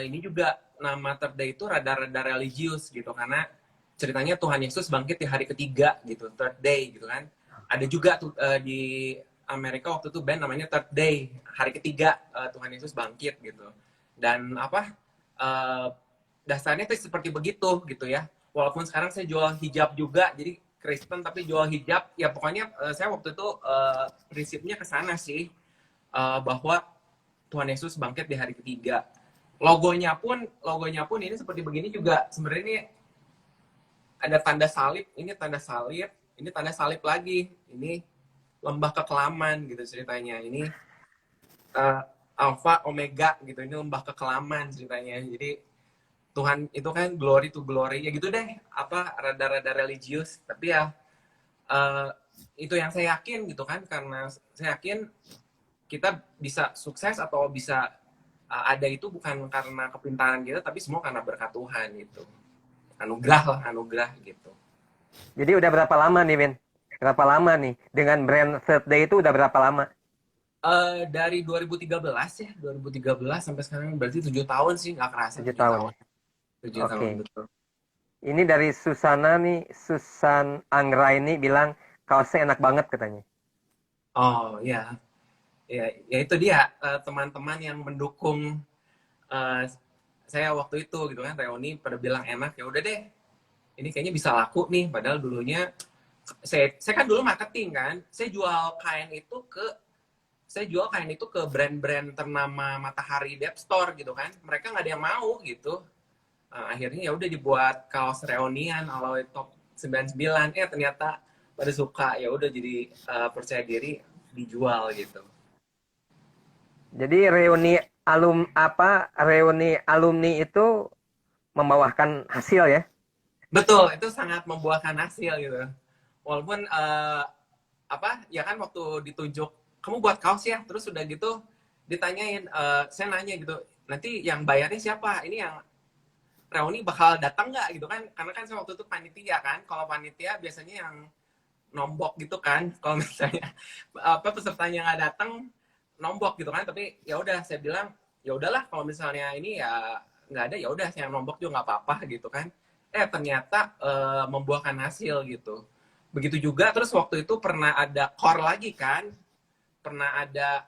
ini juga nama Third Day itu rada-rada religius gitu, karena ceritanya Tuhan Yesus bangkit di hari ketiga gitu, Third Day gitu kan. Ada juga tuh di Amerika waktu itu band namanya Third Day, hari ketiga Tuhan Yesus bangkit gitu. Dan apa uh, dasarnya tuh seperti begitu gitu ya. Walaupun sekarang saya jual hijab juga, jadi Kristen tapi jual hijab, ya pokoknya saya waktu itu prinsipnya ke sana sih, bahwa Tuhan Yesus bangkit di hari ketiga. Logonya pun ini seperti begini juga. Sebenarnya ini ada tanda salib, ini tanda salib lagi. Ini lembah kekelaman gitu ceritanya. Ini Alpha Omega gitu. Ini lembah kekelaman ceritanya. Jadi Tuhan itu kan glory to glory ya gitu deh. Apa rada-rada religius, tapi ya uh, itu yang saya yakin gitu kan, karena saya yakin kita bisa sukses atau bisa ada itu bukan karena kepintaran kita, tapi semua karena berkat Tuhan gitu. Anugerah lah, anugerah gitu. Jadi udah berapa lama nih, Vin? Berapa lama nih dengan brand third day itu udah berapa lama? Dari 2013 ya, 2013 sampai sekarang berarti 7 tahun sih, nggak kerasa 7 7 tahun tahun. ya. 7 tahun, Oke. betul. Ini dari Susana nih, Susan Anggraini bilang kaosnya enak banget katanya. Oh ya, ya itu dia, teman-teman yang mendukung eh, saya waktu itu gitu kan, reuni pada bilang enak, ya udah deh, ini kayaknya bisa laku nih. Padahal dulunya saya kan dulu marketing kan, saya jual kain itu ke brand-brand ternama Matahari Dep Store gitu kan, mereka nggak ada yang mau gitu. Akhirnya ya udah dibuat kaos reunian Aloy Top 99, ternyata pada suka, ya udah jadi percaya diri, dijual gitu. Jadi reuni alumni itu membawakan hasil ya. Betul, itu sangat membuahkan hasil gitu. Walaupun apa ya kan, waktu ditunjuk kamu buat kaos ya, terus udah gitu ditanyain, saya nanya gitu, nanti yang bayarnya siapa, ini yang reuni bakal datang nggak gitu kan, karena kan saya waktu itu panitia kan, kalau panitia biasanya yang nombok gitu kan, kalau misalnya apa pesertanya nggak datang, nombok gitu kan. Tapi ya udah, saya bilang ya udahlah, kalau misalnya ini ya nggak ada, ya udah yang nombok juga nggak apa-apa gitu kan. Ternyata membuahkan hasil gitu. Begitu juga terus waktu itu pernah ada core lagi kan, pernah ada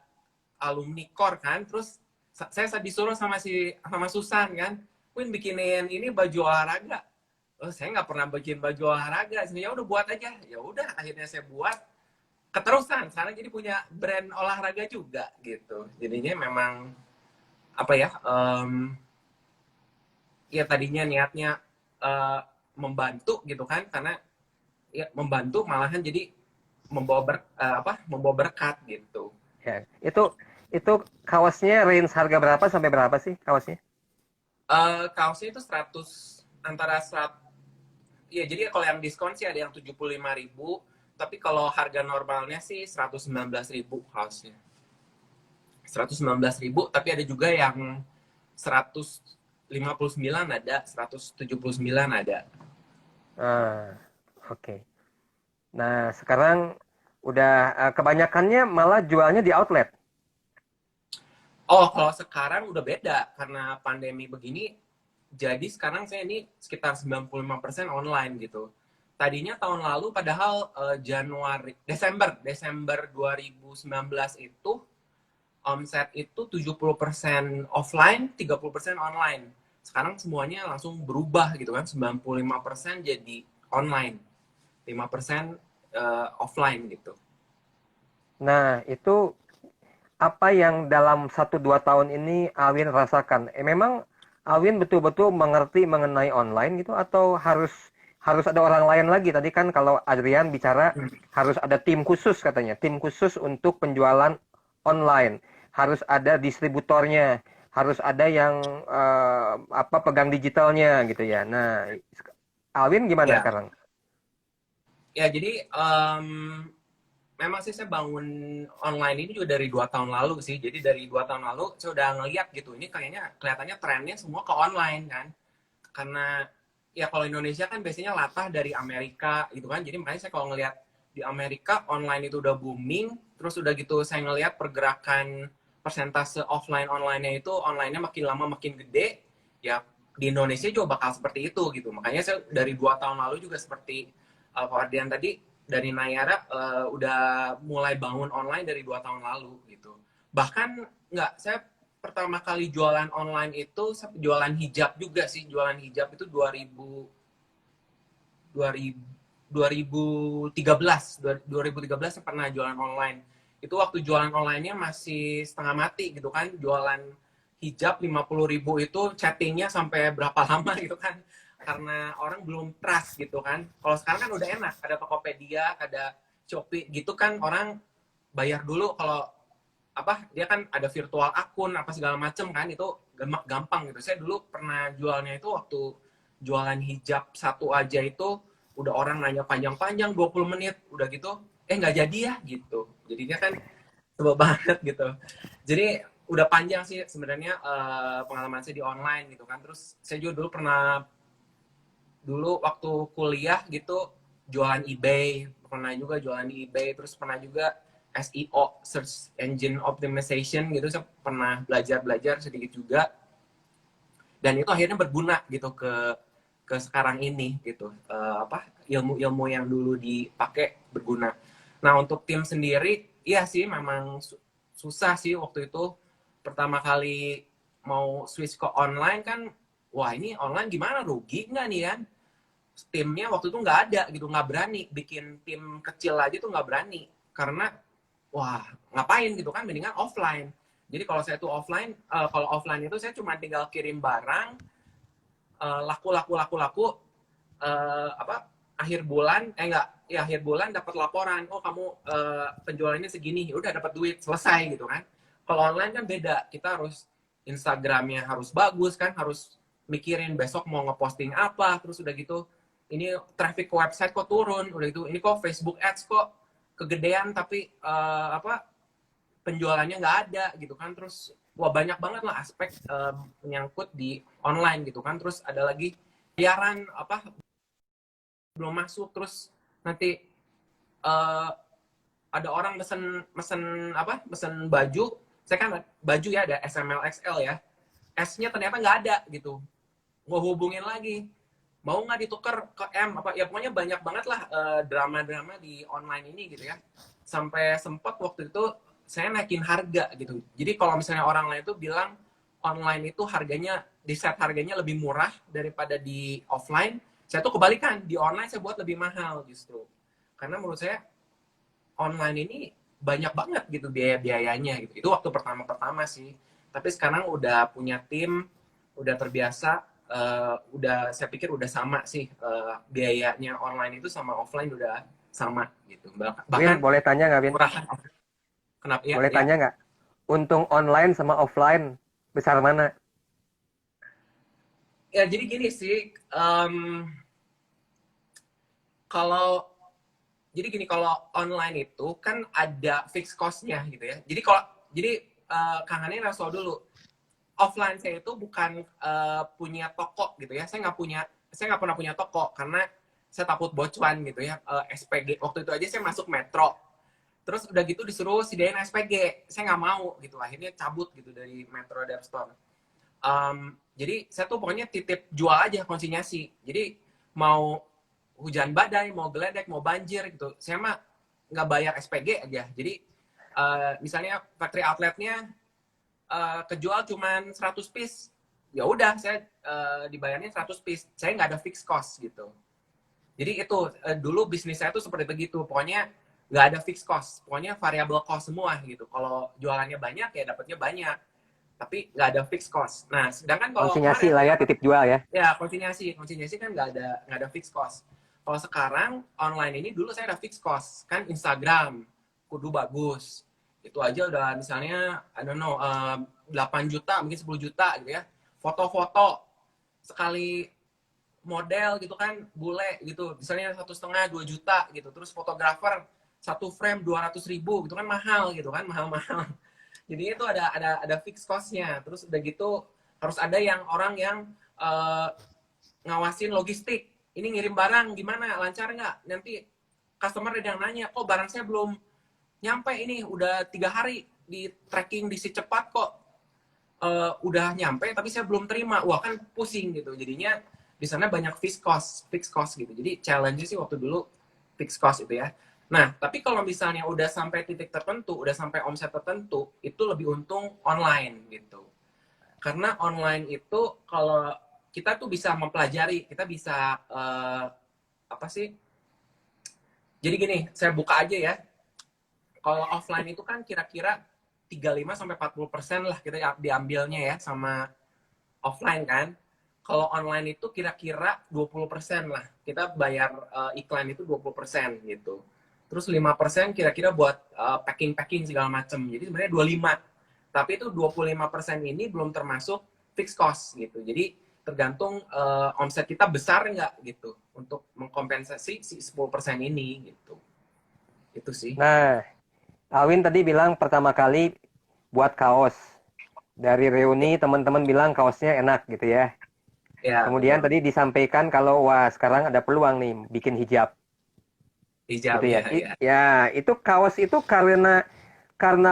alumni core kan, terus saya disuruh sama Susan kan, Win bikinin ini baju olahraga. Saya nggak pernah bikin baju olahraga, ya udah buat aja. Ya udah, akhirnya saya buat, keterusan sekarang jadi punya brand olahraga juga gitu. Jadinya memang apa ya, ya tadinya niatnya membantu gitu kan, karena ya membantu malahan jadi membawa berkat gitu. Ya. Itu kaosnya range harga berapa sampai berapa sih kaosnya? Kaosnya itu 100, antara 100, ya jadi kalau yang diskon sih ada yang 75.000, tapi kalau harga normalnya sih 119.000 kaosnya. 119.000, tapi ada juga yang 159 ada, 179 ada. Ah, oke. Nah, sekarang udah kebanyakannya malah jualnya di outlet. Oh, kalau sekarang udah beda karena pandemi begini. Jadi sekarang saya ini sekitar 95% online gitu. Tadinya tahun lalu padahal Desember 2019 itu omset itu 70% offline, 30% online. Sekarang semuanya langsung berubah gitu kan, 95% jadi online, 5% offline gitu. Nah, itu apa yang dalam 1-2 tahun ini Alwin rasakan? Memang Alwin betul-betul mengerti mengenai online gitu atau harus harus ada orang lain lagi? Tadi kan kalau Adrian bicara harus ada tim khusus katanya, tim khusus untuk penjualan online. Harus ada distributornya, harus ada yang apa pegang digitalnya gitu ya. Nah, Alwin gimana Ya, sekarang? ya jadi memang sih saya bangun online ini juga dari 2 tahun lalu sih. Jadi dari 2 tahun lalu saya udah ngeliat gitu, ini kayaknya kelihatannya trennya semua ke online kan. Karena ya kalau Indonesia kan biasanya latah dari Amerika gitu kan. Jadi makanya saya kalau ngeliat di Amerika online itu udah booming, terus udah gitu saya ngeliat pergerakan persentase offline online-nya itu, online-nya makin lama makin gede, ya di Indonesia juga bakal seperti itu gitu. Makanya saya dari 2 tahun lalu juga seperti Pak Ardian tadi, dari Nayara udah mulai bangun online dari 2 tahun lalu gitu. Bahkan nggak, saya pertama kali jualan online itu jualan hijab juga sih. Jualan hijab itu 2013 saya pernah jualan online. Itu waktu jualan online-nya masih setengah mati gitu kan. Jualan hijab 50.000 itu chattingnya sampai berapa lama gitu kan, karena orang belum trust gitu kan. Kalau sekarang kan udah enak, ada Tokopedia, ada Shopee gitu kan, orang bayar dulu. Kalau apa, dia kan ada virtual akun apa segala macem kan, itu gampang gitu. Saya dulu pernah jualnya itu waktu jualan hijab satu aja itu udah orang nanya panjang-panjang 20 menit, udah gitu nggak jadi ya gitu. Jadinya kan sebel banget gitu. Jadi udah panjang sih sebenarnya pengalaman saya di online gitu kan. Terus saya juga dulu pernah, dulu waktu kuliah gitu jualan eBay, pernah juga jualan di eBay, terus pernah juga SEO, Search Engine Optimization gitu, saya pernah belajar sedikit juga, dan itu akhirnya berguna gitu ke sekarang ini gitu. Ilmu-ilmu yang dulu dipakai berguna. Nah, untuk tim sendiri, iya sih memang susah sih waktu itu pertama kali mau switch ke online kan. Wah, ini online gimana, rugi nggak nih kan? Timnya waktu itu nggak ada gitu, nggak berani bikin tim kecil aja tuh, nggak berani karena wah ngapain gitu kan, mendingan offline. Jadi kalau saya tuh offline, kalau offline itu saya cuma tinggal kirim barang, laku, akhir bulan akhir bulan dapat laporan, oh kamu penjualannya segini, udah dapat duit, selesai gitu kan. Kalau online kan beda, kita harus Instagramnya harus bagus kan, harus mikirin besok mau ngeposting apa, terus udah gitu ini traffic ke website kok turun, udah gitu ini kok Facebook Ads kok kegedean tapi penjualannya nggak ada gitu kan. Terus wah banyak banget lah aspek menyangkut di online gitu kan. Terus ada lagi bayaran belum masuk, terus nanti ada orang mesen baju, saya kan baju ya ada SML XL ya, S-nya ternyata nggak ada gitu, mau hubungin lagi, mau nggak ditukar ke M ya pokoknya banyak banget lah drama-drama di online ini gitu ya. Sampai sempat waktu itu saya naikin harga gitu. Jadi kalau misalnya orang lain itu bilang online itu harganya, di set harganya lebih murah daripada di offline, saya tuh kebalikan, di online saya buat lebih mahal justru. Karena menurut saya online ini banyak banget gitu biaya-biayanya gitu. Itu waktu pertama-pertama sih. Tapi sekarang udah punya tim, udah terbiasa, saya pikir udah sama sih biayanya online itu sama offline udah sama gitu. Win, Bahkan boleh tanya nggak, Win? murahan. Kenapa ya? Boleh tanya nggak? Untung online sama offline besar mana? Ya jadi gini sih, kalau online itu kan ada fixed cost-nya gitu ya. Jadi Kang Hani harus tahu dulu, offline saya itu bukan punya toko gitu ya. Saya nggak pernah punya toko karena saya takut bocuan gitu ya. SPG waktu itu aja saya masuk Metro, terus udah gitu disuruh sediain SPG, saya nggak mau gitu, akhirnya cabut gitu dari Metro Dev Store. Jadi saya tuh pokoknya titip jual aja, konsinyasi. Jadi mau hujan badai, mau geledek, mau banjir gitu, saya mah nggak bayar SPG aja. Jadi misalnya factory outletnya kejual cuman 100 piece, ya udah saya dibayarnya 100 piece, saya nggak ada fixed cost gitu. Jadi itu dulu bisnis saya tuh seperti begitu, pokoknya nggak ada fixed cost, pokoknya variable cost semua gitu. Kalau jualannya banyak ya dapatnya banyak, tapi nggak ada fixed cost. Nah sedangkan kalau Konsinyasi lah ya, titip jual ya. ya konsinyasi kan nggak ada fixed cost. Kalau sekarang online ini, dulu saya ada fixed cost kan, Instagram kudu bagus, itu aja udah misalnya I don't know 8 juta mungkin 10 juta gitu ya. Foto-foto sekali model gitu kan, bule gitu misalnya 1,5 2 juta gitu. Terus fotografer satu frame 200.000 gitu kan, mahal gitu kan, mahal. Jadi itu ada fixed cost-nya. Terus udah gitu harus ada orang yang ngawasin logistik. Ini ngirim barang gimana, lancar nggak? Nanti customer ada yang nanya, kok barang saya belum nyampe ini, udah 3 hari di tracking di si cepat kok udah nyampe tapi saya belum terima. Wah kan pusing gitu. Jadinya di sana banyak fixed cost gitu. Jadi challenge sih waktu dulu fixed cost itu ya. Nah, tapi kalau misalnya udah sampai titik tertentu, udah sampai omset tertentu, itu lebih untung online gitu. Karena online itu kalau kita tuh bisa mempelajari, kita bisa jadi gini, saya buka aja ya. Kalau offline itu kan kira-kira 35-40% lah kita diambilnya ya sama offline kan. Kalau online itu kira-kira 20% lah. Kita bayar iklan itu 20% gitu. Terus 5% kira-kira buat packing segala macam. Jadi sebenarnya 25. Tapi itu 25% ini belum termasuk fixed cost gitu. Jadi tergantung omset kita besar nggak gitu untuk mengkompensasi si 10% ini gitu. Itu sih. Nah, Awin tadi bilang pertama kali buat kaos. Dari reuni teman-teman bilang kaosnya enak gitu ya. Ya, Kemudian betul. tadi disampaikan kalau wah sekarang ada peluang nih bikin hijab. hijab gitu ya. ya ya. Ya, itu kaos itu karena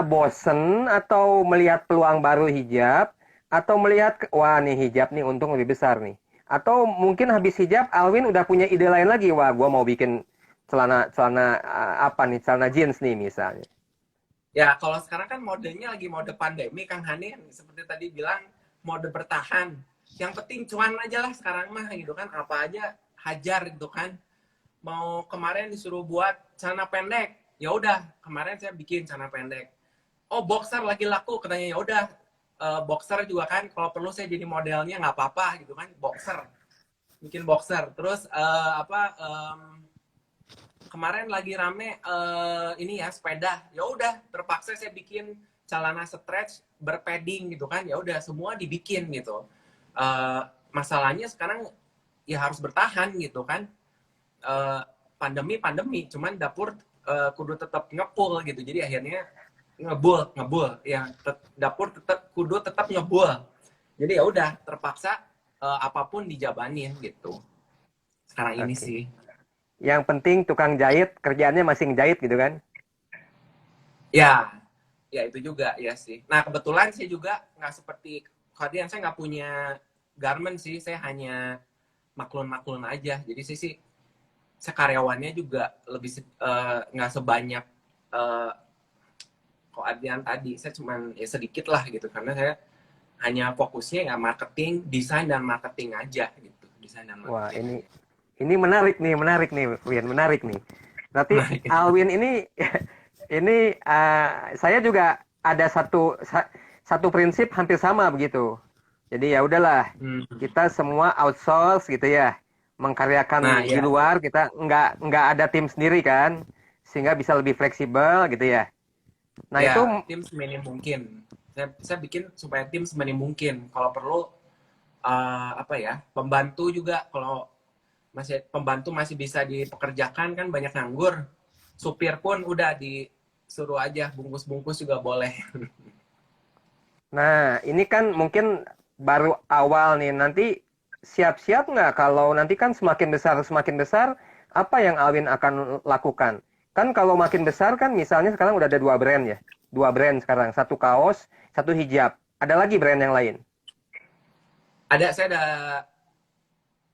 bosen atau melihat peluang baru hijab atau melihat wah nih hijab nih untung lebih besar nih. Atau mungkin habis hijab Alwin udah punya ide lain lagi, wah gua mau bikin celana celana apa nih, celana jeans nih misalnya. Ya, kalau sekarang kan modenya lagi mode pandemi, Kang Hanin. Seperti tadi bilang, mode bertahan. Yang penting cuan aja lah sekarang mah gitu kan. Apa aja hajar gitu kan. Mau kemarin disuruh buat celana pendek. Ya udah, kemarin saya bikin celana pendek. Oh, boxer lagi laku katanya. Ya udah, boxer juga kan. Kalau perlu saya jadi modelnya nggak apa-apa gitu kan. Boxer. Bikin boxer. Terus kemarin lagi rame ini ya sepeda, ya udah terpaksa saya bikin celana stretch berpadding gitu kan, ya udah semua dibikin gitu. Masalahnya sekarang ya harus bertahan gitu kan. Pandemi cuman dapur kudu tetap ngepul gitu, jadi akhirnya ngebul ya, dapur tetap ngebul, jadi ya udah terpaksa apapun dijabanin gitu sekarang ini Oke. sih. Yang penting tukang jahit kerjaannya masih ngejahit gitu kan. Ya, ya itu juga ya sih. Nah kebetulan saya juga nggak seperti kalian, saya nggak punya garment sih, saya hanya maklun-maklun aja. Jadi saya karyawannya juga lebih nggak sebanyak kok Adrian tadi. Saya cuman ya sedikit lah gitu, karena saya hanya fokusnya ya marketing, desain dan marketing aja gitu, desain dan Wah, marketing. ini menarik nih, Win, menarik nih. Berarti Nah, Alwin ini ini saya juga ada satu prinsip hampir sama begitu. Jadi ya udahlah, kita semua outsource gitu ya, nah mengkaryakan di ya, luar, kita nggak ada tim sendiri kan, sehingga bisa lebih fleksibel gitu ya. Nah itu ya tim seminim mungkin. Saya bikin supaya tim seminim mungkin. Kalau perlu apa ya, pembantu juga, kalau pembantu masih bisa dipekerjakan kan, banyak nganggur. Supir pun udah disuruh aja bungkus-bungkus juga boleh. Nah, ini kan mungkin baru awal nih. Nanti siap-siap nggak kalau nanti kan semakin besar, apa yang Alwin akan lakukan? Kan kalau makin besar kan misalnya sekarang udah ada dua brand ya. Dua brand sekarang, satu kaos, satu hijab. Ada lagi brand yang lain. Saya ada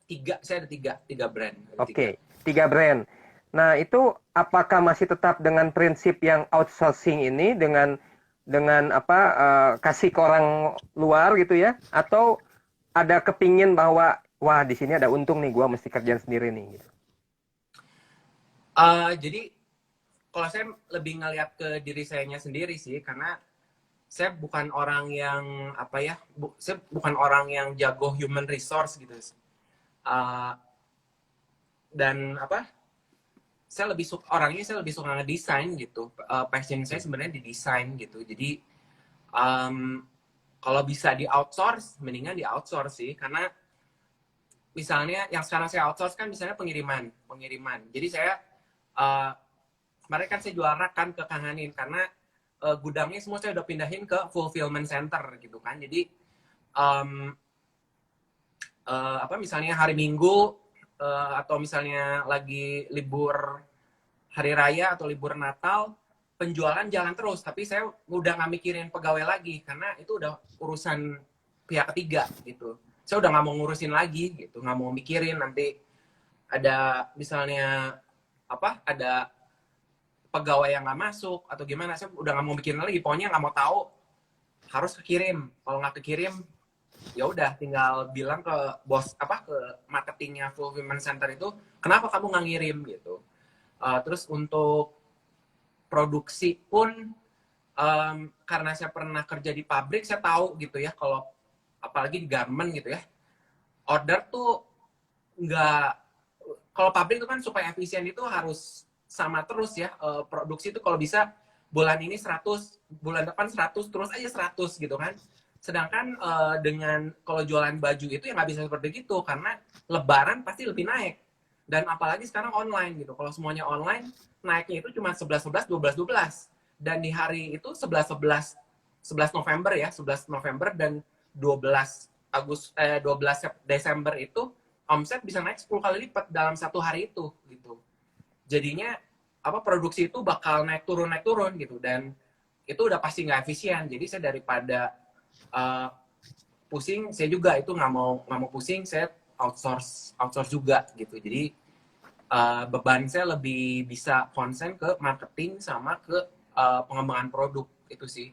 tiga brand. Ada tiga. Oke, tiga brand. Nah, itu apakah masih tetap dengan prinsip yang outsourcing ini dengan apa kasih ke orang luar gitu ya? Atau ada kepingin bahwa wah di sini ada untung nih, gua mesti kerjaan sendiri nih gitu. Jadi kalau saya lebih ngeliat ke diri sayanya sendiri sih, karena saya bukan orang yang apa ya, saya bukan orang yang jago human resource gitu. Uh, dan apa? Saya lebih suka ngedesain gitu. Passion saya sebenarnya di desain gitu. Jadi kalau bisa di outsource, mendingan di outsource sih, karena misalnya yang sekarang saya outsource kan misalnya pengiriman. Jadi saya kemarin kan saya jual rak kan ke Kang Hanin, karena gudangnya semua saya udah pindahin ke fulfillment center gitu kan. Jadi apa misalnya hari Minggu atau misalnya lagi libur hari raya atau libur Natal, penjualan jalan terus, tapi saya udah nggak mikirin pegawai lagi karena itu udah urusan pihak ketiga gitu. Saya udah nggak mau ngurusin lagi gitu, nggak mau mikirin nanti ada misalnya apa, ada pegawai yang nggak masuk atau gimana. Saya udah nggak mau mikirin lagi, pokoknya nggak mau tahu, harus kekirim. Kalau nggak kekirim ya udah tinggal bilang ke bos apa, ke marketingnya fulfillment center itu, kenapa kamu nggak ngirim gitu. Terus untuk produksi pun karena saya pernah kerja di pabrik, saya tahu gitu ya, kalau apalagi di garment gitu ya, order tuh nggak, kalau pabrik itu kan supaya efisien itu harus sama terus ya. Produksi itu kalau bisa bulan ini 100, bulan depan 100, terus aja 100 gitu kan. Sedangkan dengan kalau jualan baju itu ya nggak bisa seperti itu, karena lebaran pasti lebih naik. Dan apalagi sekarang online gitu. Kalau semuanya online, naiknya itu cuma 11-11, 12-12. Dan di hari itu 11-11, 11 November ya, 11 November dan 12 Desember itu omset bisa naik 10 kali lipat dalam satu hari itu gitu. Jadinya produksi itu bakal naik turun gitu, dan itu udah pasti nggak efisien. Jadi saya daripada pusing, saya juga itu nggak mau pusing, saya outsource juga gitu. Jadi beban saya lebih bisa konsen ke marketing sama ke pengembangan produk itu sih.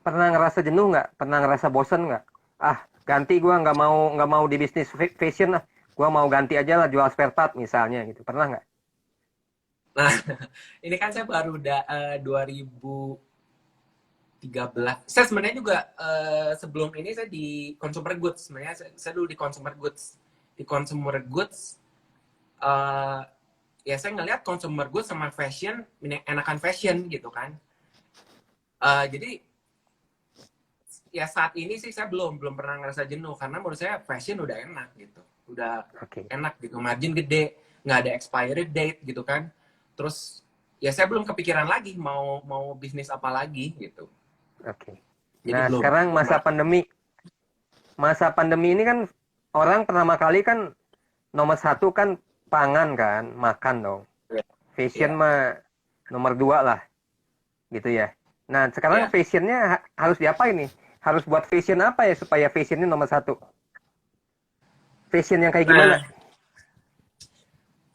Pernah ngerasa jenuh nggak? Pernah ngerasa bosen nggak? Ah, ganti gua nggak mau di bisnis fashion lah. Gua mau ganti aja lah jual spare part misalnya gitu. Pernah nggak? Nah, ini kan saya baru 2013. Saya sebenarnya juga sebelum ini saya di consumer goods. Sebenarnya saya dulu di consumer goods. Di consumer goods, ya saya ngelihat consumer goods sama fashion, enakan fashion gitu kan. Jadi ya saat ini sih saya belum pernah ngerasa jenuh, karena menurut saya fashion udah enak gitu, udah Oke. enak gitu, margin gede, nggak ada expiry date gitu kan. Terus ya saya belum kepikiran lagi mau bisnis apa lagi gitu. Oke. Jadi Nah, belum. sekarang masa pandemi ini kan orang pertama kali kan nomor satu kan pangan kan, makan dong. Fashion Iya. mah nomor dua lah, gitu ya. Nah, sekarang Iya. fashionnya harus diapain nih? Harus buat fashion apa ya supaya fashionnya nomor satu? Fashion yang kayak gimana? Nah,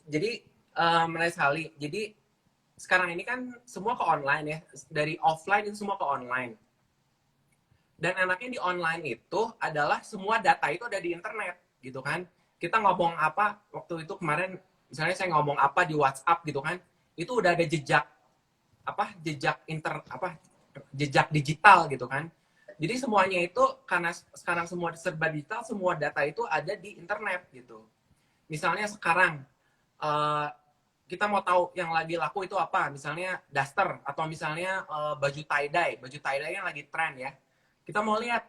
jadi menarik sekali. Jadi sekarang ini kan semua ke online ya, dari offline itu semua ke online. Dan enaknya di online itu adalah semua data itu ada di internet gitu kan. Kita ngomong apa waktu itu kemarin, misalnya saya ngomong apa di WhatsApp gitu kan, itu udah ada jejak jejak digital gitu kan. Jadi semuanya itu karena sekarang semua serba digital, semua data itu ada di internet gitu. Misalnya sekarang kita mau tahu yang lagi laku itu apa, misalnya daster atau misalnya baju tie dye yang lagi tren ya. Kita mau lihat,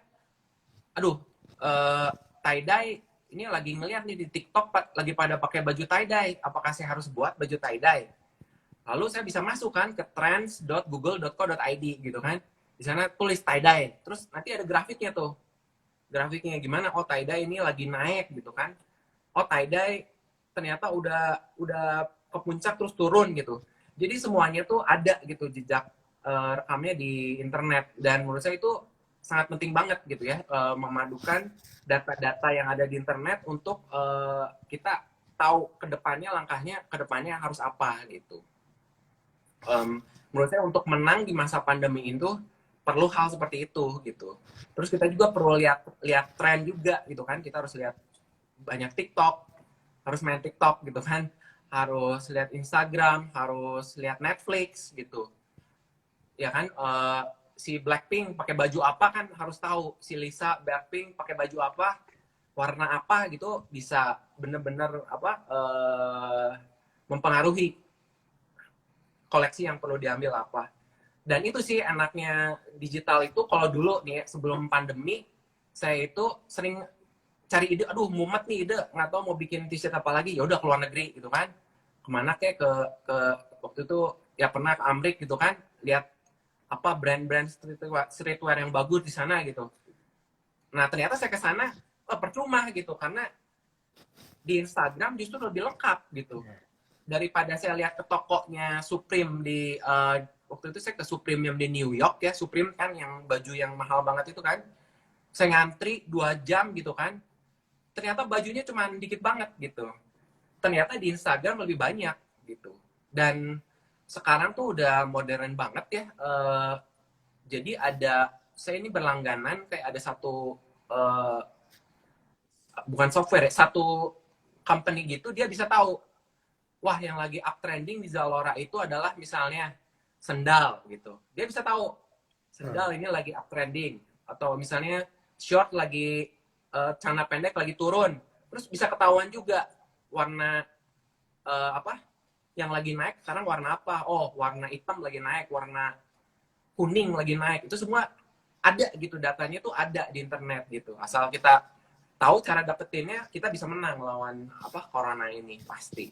aduh, tie dye ini lagi ngeliat nih di TikTok lagi pada pakai baju tie dye, apakah saya harus buat baju tie dye? Lalu saya bisa masukkan ke trends.google.co.id gitu kan. Di sana tulis tie dye, terus nanti ada grafiknya tuh. Grafiknya gimana? Oh, tie dye ini lagi naik gitu kan. Oh, tie dye ternyata udah ke puncak terus turun gitu. Jadi semuanya tuh ada gitu jejak rekamnya di internet, dan menurut saya itu sangat penting banget gitu ya, memadukan data-data yang ada di internet untuk kita tahu langkahnya kedepannya harus apa gitu. Menurut saya untuk menang di masa pandemi itu perlu hal seperti itu gitu. Terus kita juga perlu lihat tren juga gitu kan. Kita harus lihat banyak TikTok, harus main TikTok gitu kan, harus lihat Instagram, harus lihat Netflix gitu, ya kan. Si Blackpink pakai baju apa kan harus tahu, si Lisa Blackpink pakai baju apa, warna apa gitu, bisa bener-bener mempengaruhi koleksi yang perlu diambil apa. Dan itu sih enaknya digital itu. Kalau dulu nih sebelum pandemi, saya itu sering cari ide, aduh mumet nih ide, nggak tahu mau bikin t-shirt apa lagi, ya udah ke luar negeri gitu kan. Kemana kayak ke waktu itu ya pernah ke Amrik gitu kan, lihat apa brand-brand streetwear yang bagus di sana gitu. Nah ternyata saya ke sana percuma gitu, karena di Instagram justru lebih lengkap gitu daripada saya lihat ke tokonya Supreme di waktu itu saya ke Supreme yang di New York ya. Supreme kan yang baju yang mahal banget itu kan, saya ngantri 2 jam gitu kan, ternyata bajunya cuma dikit banget gitu. Ternyata di Instagram lebih banyak gitu. Dan sekarang tuh udah modern banget ya. Jadi saya ini berlangganan kayak ada satu bukan software ya, satu company gitu, dia bisa tahu, wah yang lagi up trending di Zalora itu adalah misalnya sendal gitu. Dia bisa tahu sendal ini lagi up trending, atau misalnya short lagi celana pendek lagi turun. Terus bisa ketahuan juga warna yang lagi naik sekarang warna apa. Oh, warna hitam lagi naik, warna kuning lagi naik. Itu semua ada gitu, datanya tuh ada di internet gitu. Asal kita tahu cara dapetinnya, kita bisa menang lawan corona ini pasti.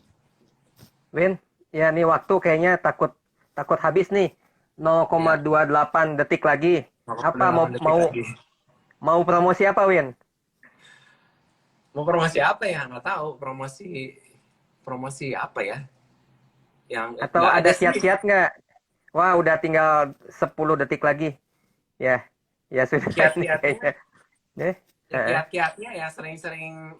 Win, ya nih waktu kayaknya takut habis nih. 0,28 detik lagi. Apa mau promosi apa, Win? Mau promosi apa ya? Nggak tahu. Promosi apa ya? yang Atau nggak ada ada sih. kiat-kiat nggak? Wah, udah tinggal 10 detik lagi. Ya, ya sudah ini Kiat-kiatnya kayaknya. Eh, heeh. kiat-kiatnya ya sering-sering